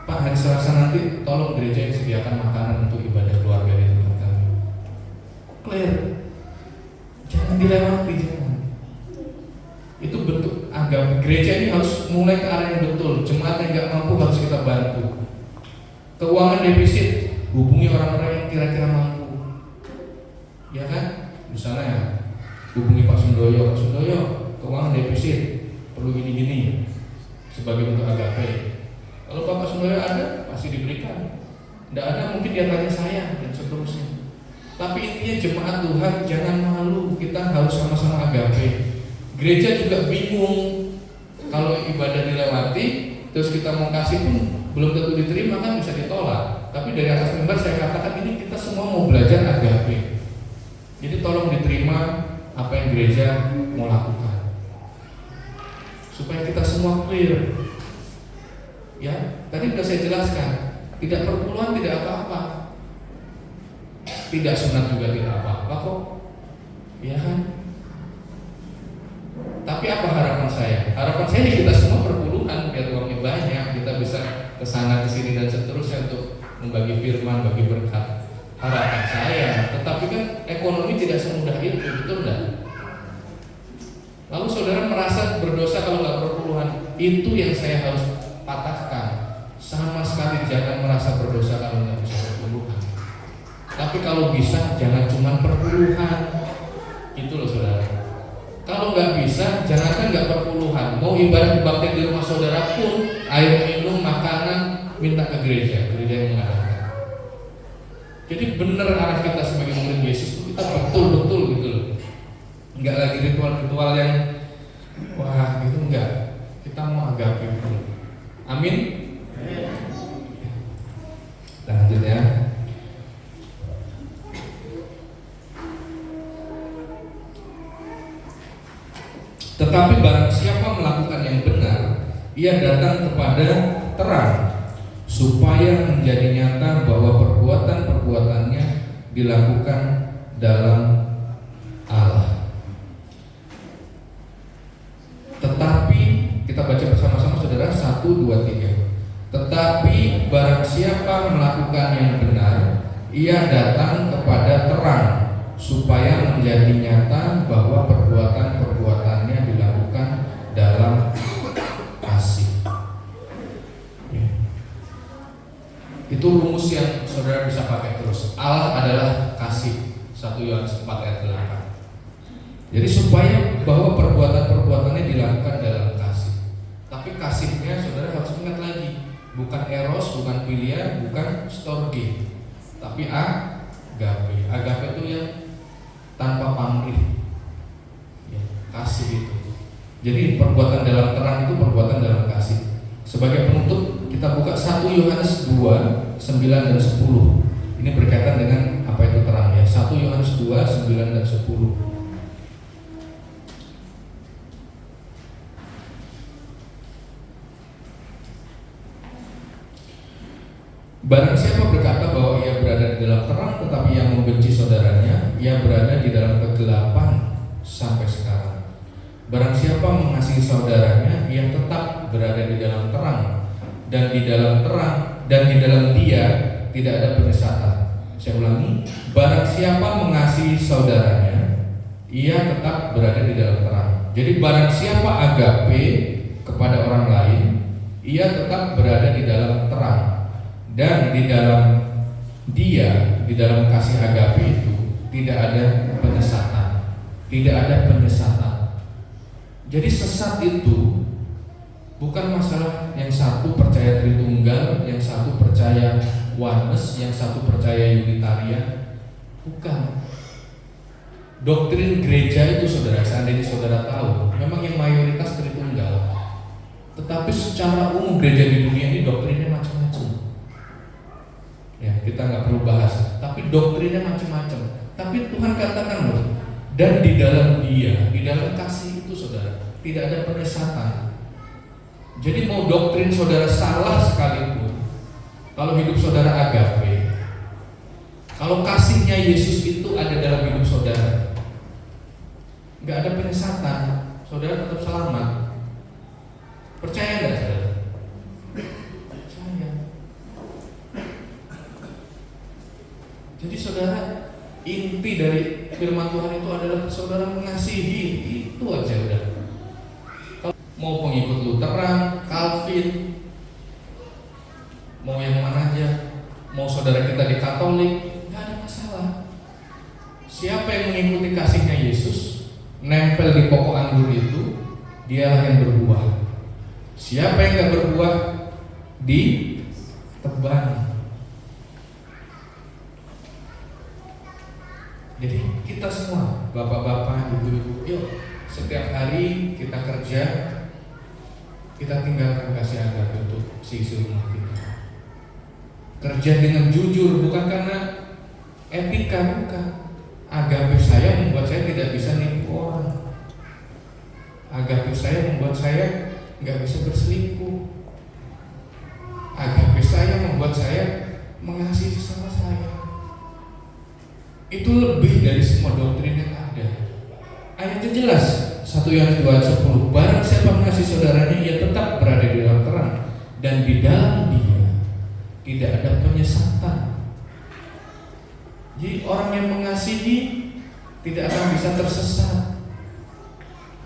Pak, hari Selasa nanti tolong gereja yang sediakan makanan untuk ibadah keluarga di tempat kami. Clear, jangan dilewati, jangan. Itu bentuk agama. Gereja ini harus mulai ke arah yang betul. Jemaat yang nggak mampu harus kita bantu. Keuangan defisit, hubungi orang-orang yang kira-kira mampu. Ya kan? Misalnya hubungi Pak Sundoyo, Pak Sundoyo, keuangan defisit, perlu gini-gini sebagai bentuk agape. Kalau Bapak Sundoyo ada, pasti diberikan. Tidak ada, mungkin dia tanya saya dan seterusnya. Tapi intinya jemaat Tuhan jangan malu, kita harus sama-sama agape. Gereja juga bingung kalau ibadah dilewati, terus kita mau kasih pun belum tentu diterima, kan bisa ditolak. Tapi dari atas mimbar saya katakan ini kita semua mau belajar agape. Jadi tolong diterima apa yang gereja mau lakukan, supaya kita semua clear. Ya, tadi sudah saya jelaskan, tidak perpuluhan, tidak apa-apa, tidak sunat juga tidak apa-apa kok, ya kan? Tapi apa harapan saya? Harapan saya kita semua perpuluhan biar uangnya banyak, kita bisa kesana kesini dan seterusnya untuk membagi firman, bagi berkat. Harapan saya, tetapi kan ekonomi tidak semudah itu, betul nggak? Lalu saudara merasa berdosa kalau nggak perpuluhan, itu yang saya harus patahkan. Sama sekali jangan merasa berdosa kalau nggak bisa perpuluhan. Tapi kalau bisa jangan cuma perpuluhan, itu loh saudara. Kalau nggak bisa, jangankan nggak perpuluhan, mau ibadah kebaktian di rumah saudara pun, air minum, makanan, minta ke gereja yang mengadakan. Jadi benar arah kita sebagai murid Yesus itu kita betul-betul gitu loh. Nggak lagi ritual-ritual yang wah gitu, enggak. Kita mau agape gitu. Amin. Lanjut ya. Tetapi barang siapa melakukan yang benar, ia datang kepada terang, supaya menjadi nyata bahwa perbuatan-perbuatannya dilakukan dalam Allah. Tetapi kita baca bersama-sama saudara, 1, 2, 3. Tetapi barang siapa melakukan yang benar, ia datang kepada terang, supaya menjadi nyata bahwa perbuatan-perbuatannya dilakukan dalam kasih. Itu rumus yang saudara bisa pakai terus. Allah adalah kasih. 1 Yohanes 4 ayat 8. Jadi supaya bahwa perbuatan-perbuatannya dilakukan dalam kasih. Tapi kasihnya saudara harus ingat lagi, bukan eros, bukan philia, bukan storge, tapi agape. Agape itu yang tanpa pamrih, ya, kasih itu. Jadi perbuatan dalam terang itu perbuatan dalam kasih. Sebagai penutup kita buka 1 Yohanes 2, 9 dan 10. Ini berkaitan dengan apa itu terang ya. 1 Yohanes 2, 9 dan 10. Barang siapa berkata bahwa ia berada di dalam terang tetapi yang membenci saudaranya, ia berada di dalam kegelapan sampai sekarang. Barang siapa mengasihi saudaranya, ia tetap berada di dalam terang, dan di dalam terang dan di dalam dia tidak ada penyesatan. Saya ulangi, barang siapa mengasihi saudaranya, ia tetap berada di dalam terang. Jadi barang siapa agape kepada orang lain, ia tetap berada di dalam terang. Dan di dalam dia, di dalam kasih agape itu tidak ada penyesatan, tidak ada penyesatan. Jadi sesat itu bukan masalah yang satu percaya Tritunggal, yang satu percaya Oneness, yang satu percaya Unitarian, bukan. Doktrin gereja itu saudara, seandainya saudara tahu, memang yang mayoritas Tritunggal, tetapi secara umum gereja di dunia ini doktrinnya macam-macam. Ya, kita nggak perlu bahas, tapi doktrinnya macam-macam. Tapi Tuhan katakan loh, dan di dalam dia, di dalam kasih itu saudara, tidak ada penyesatan. Jadi mau doktrin saudara salah sekalipun, kalau hidup saudara agape, kalau kasihnya Yesus itu ada dalam hidup saudara, nggak ada penyesatan, saudara tetap selamat. Percaya nggak saudara? Jadi saudara, inti dari firman Tuhan itu adalah saudara mengasihi, itu aja udah. Kalau mau pengikut Lutheran, Calvin, mau yang mana aja, mau saudara kita di Katolik, nggak ada masalah. Siapa yang mengikuti kasihnya Yesus, nempel di pokok anggur itu, dialah yang berbuah. Siapa yang nggak berbuah, ditebang. Jadi kita semua, bapak-bapak, ibu-ibu, yuk setiap hari kita kerja, kita tinggalkan kasih agape untuk si rumah kita. Kerja dengan jujur, bukan karena etika, bukan. Agape saya membuat saya tidak bisa nipu orang. Agape saya membuat saya nggak bisa berselingkuh. Agape saya membuat saya mengasihi sesama saya. Itu lebih dari semua doktrin yang ada. Ayatnya jelas, 1 Yohanes 2 ayat 10, barang siapa mengasihi saudaranya, ia tetap berada di dalam terang, dan di dalam dia tidak ada penyesatan. Jadi orang yang mengasihi tidak akan bisa tersesat,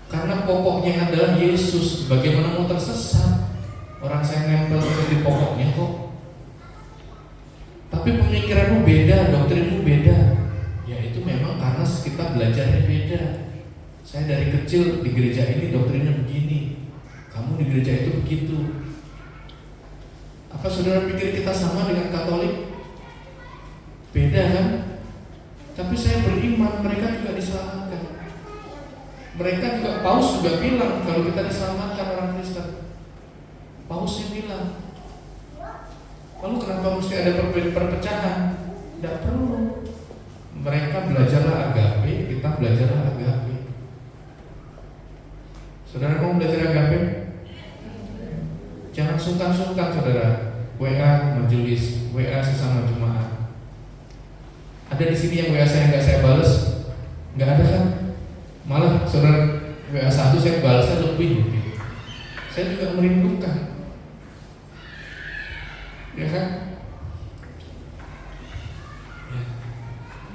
karena pokoknya adalah Yesus. Bagaimana mau tersesat? Orang saya nempel di pokoknya kok. Tapi pemikiranmu beda, doktrinmu beda. Ya itu memang karena kita belajarnya beda. Saya dari kecil di gereja ini doktrinnya begini, kamu di gereja itu begitu. Apa saudara pikir kita sama dengan Katolik? Beda kan? Tapi saya beriman mereka juga diselamatkan. Mereka juga, Paus juga bilang kalau kita diselamatkan orang Kristen. Pausnya bilang. Lalu kenapa mesti ada perpecahan? Tidak perlu. Mereka belajarlah agape, kita belajarlah agape. Saudara mau belajar agape? Jangan sungkan-sungkan saudara. WA majelis, WA sesama jemaat. Ada di sini yang WA saya nggak saya balas? Nggak ada kan? Malah saudara WA 1 saya balasnya lebih mungkin. Saya juga merindukan, ya kan? Ya.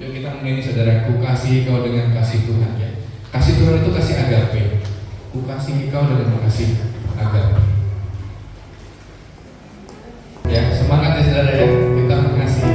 Yuk kita menyanyi saudaraku, kasih kau dengan kasih Tuhan ya. Kasih Tuhan itu kasih agape. Ku kasih kau dengan kasih agape. Ya semangat ya saudara ya. Kita mengasihi.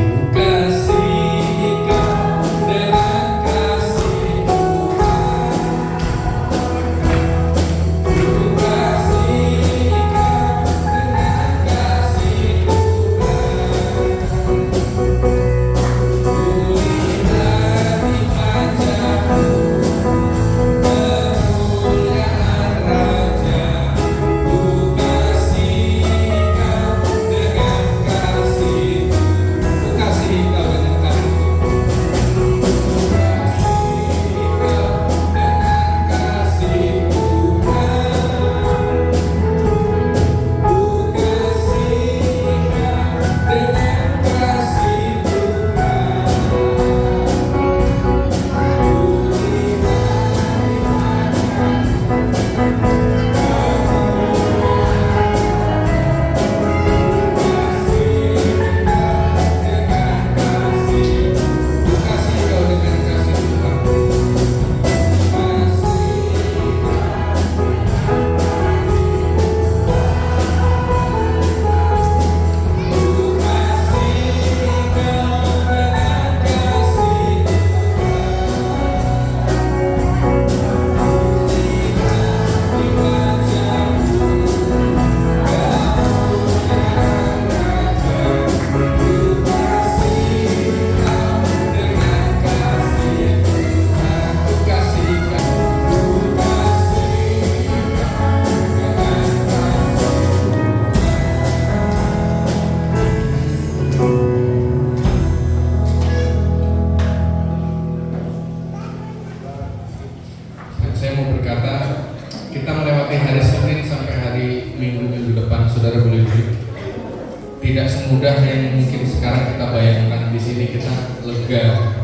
Tidak semudah yang mungkin sekarang kita bayangkan. Di sini kita lega.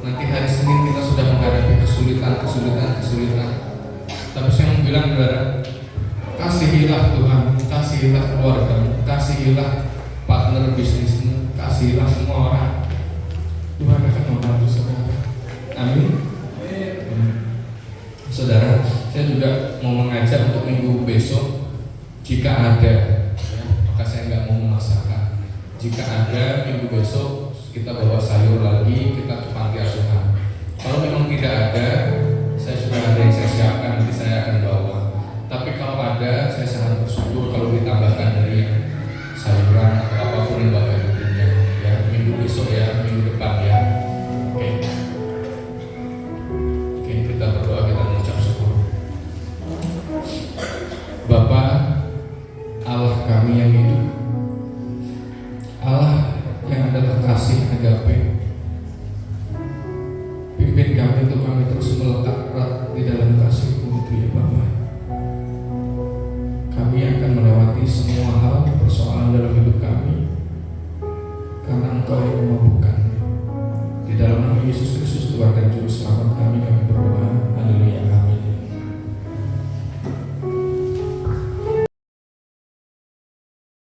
Nanti hari Senin kita sudah menghadapi kesulitan. Tapi saya mau bilang saudara, kasihilah Tuhan, kasihilah keluargamu, kasihilah partner bisnismu, kasihilah semua orang. Tuhan akan membantu saudara. Amin. Saudara, saya juga mau mengajak untuk minggu besok, jika ada, ya, maka saya nggak mau memaksakan. Jika ada minggu besok kita bawa sayur lagi, kita ke panti asuhan. Kalau memang tidak ada, saya sudah ada yang saya siapkan, nanti saya akan bawa. Tapi kalau ada, saya sangat bersyukur kalau ditambahkan dari sayuran atau apapun yang Bapak punya. Ya, minggu besok ya, minggu depan ya. Oke, kita berdoa, kita mengucap syukur. Bapa Allah kami yang hidup, Allah yang adalah kasih agape, pimpin kami untuk kami terus melekat erat di dalam kasih-Mu ya Bapa. Kami akan melewati semua hal persoalan dalam hidup kami karena Engkau yang memampukan. Di dalam nama Yesus Kristus Tuhan dan Juru Selamat kami berdoa. Haleluya.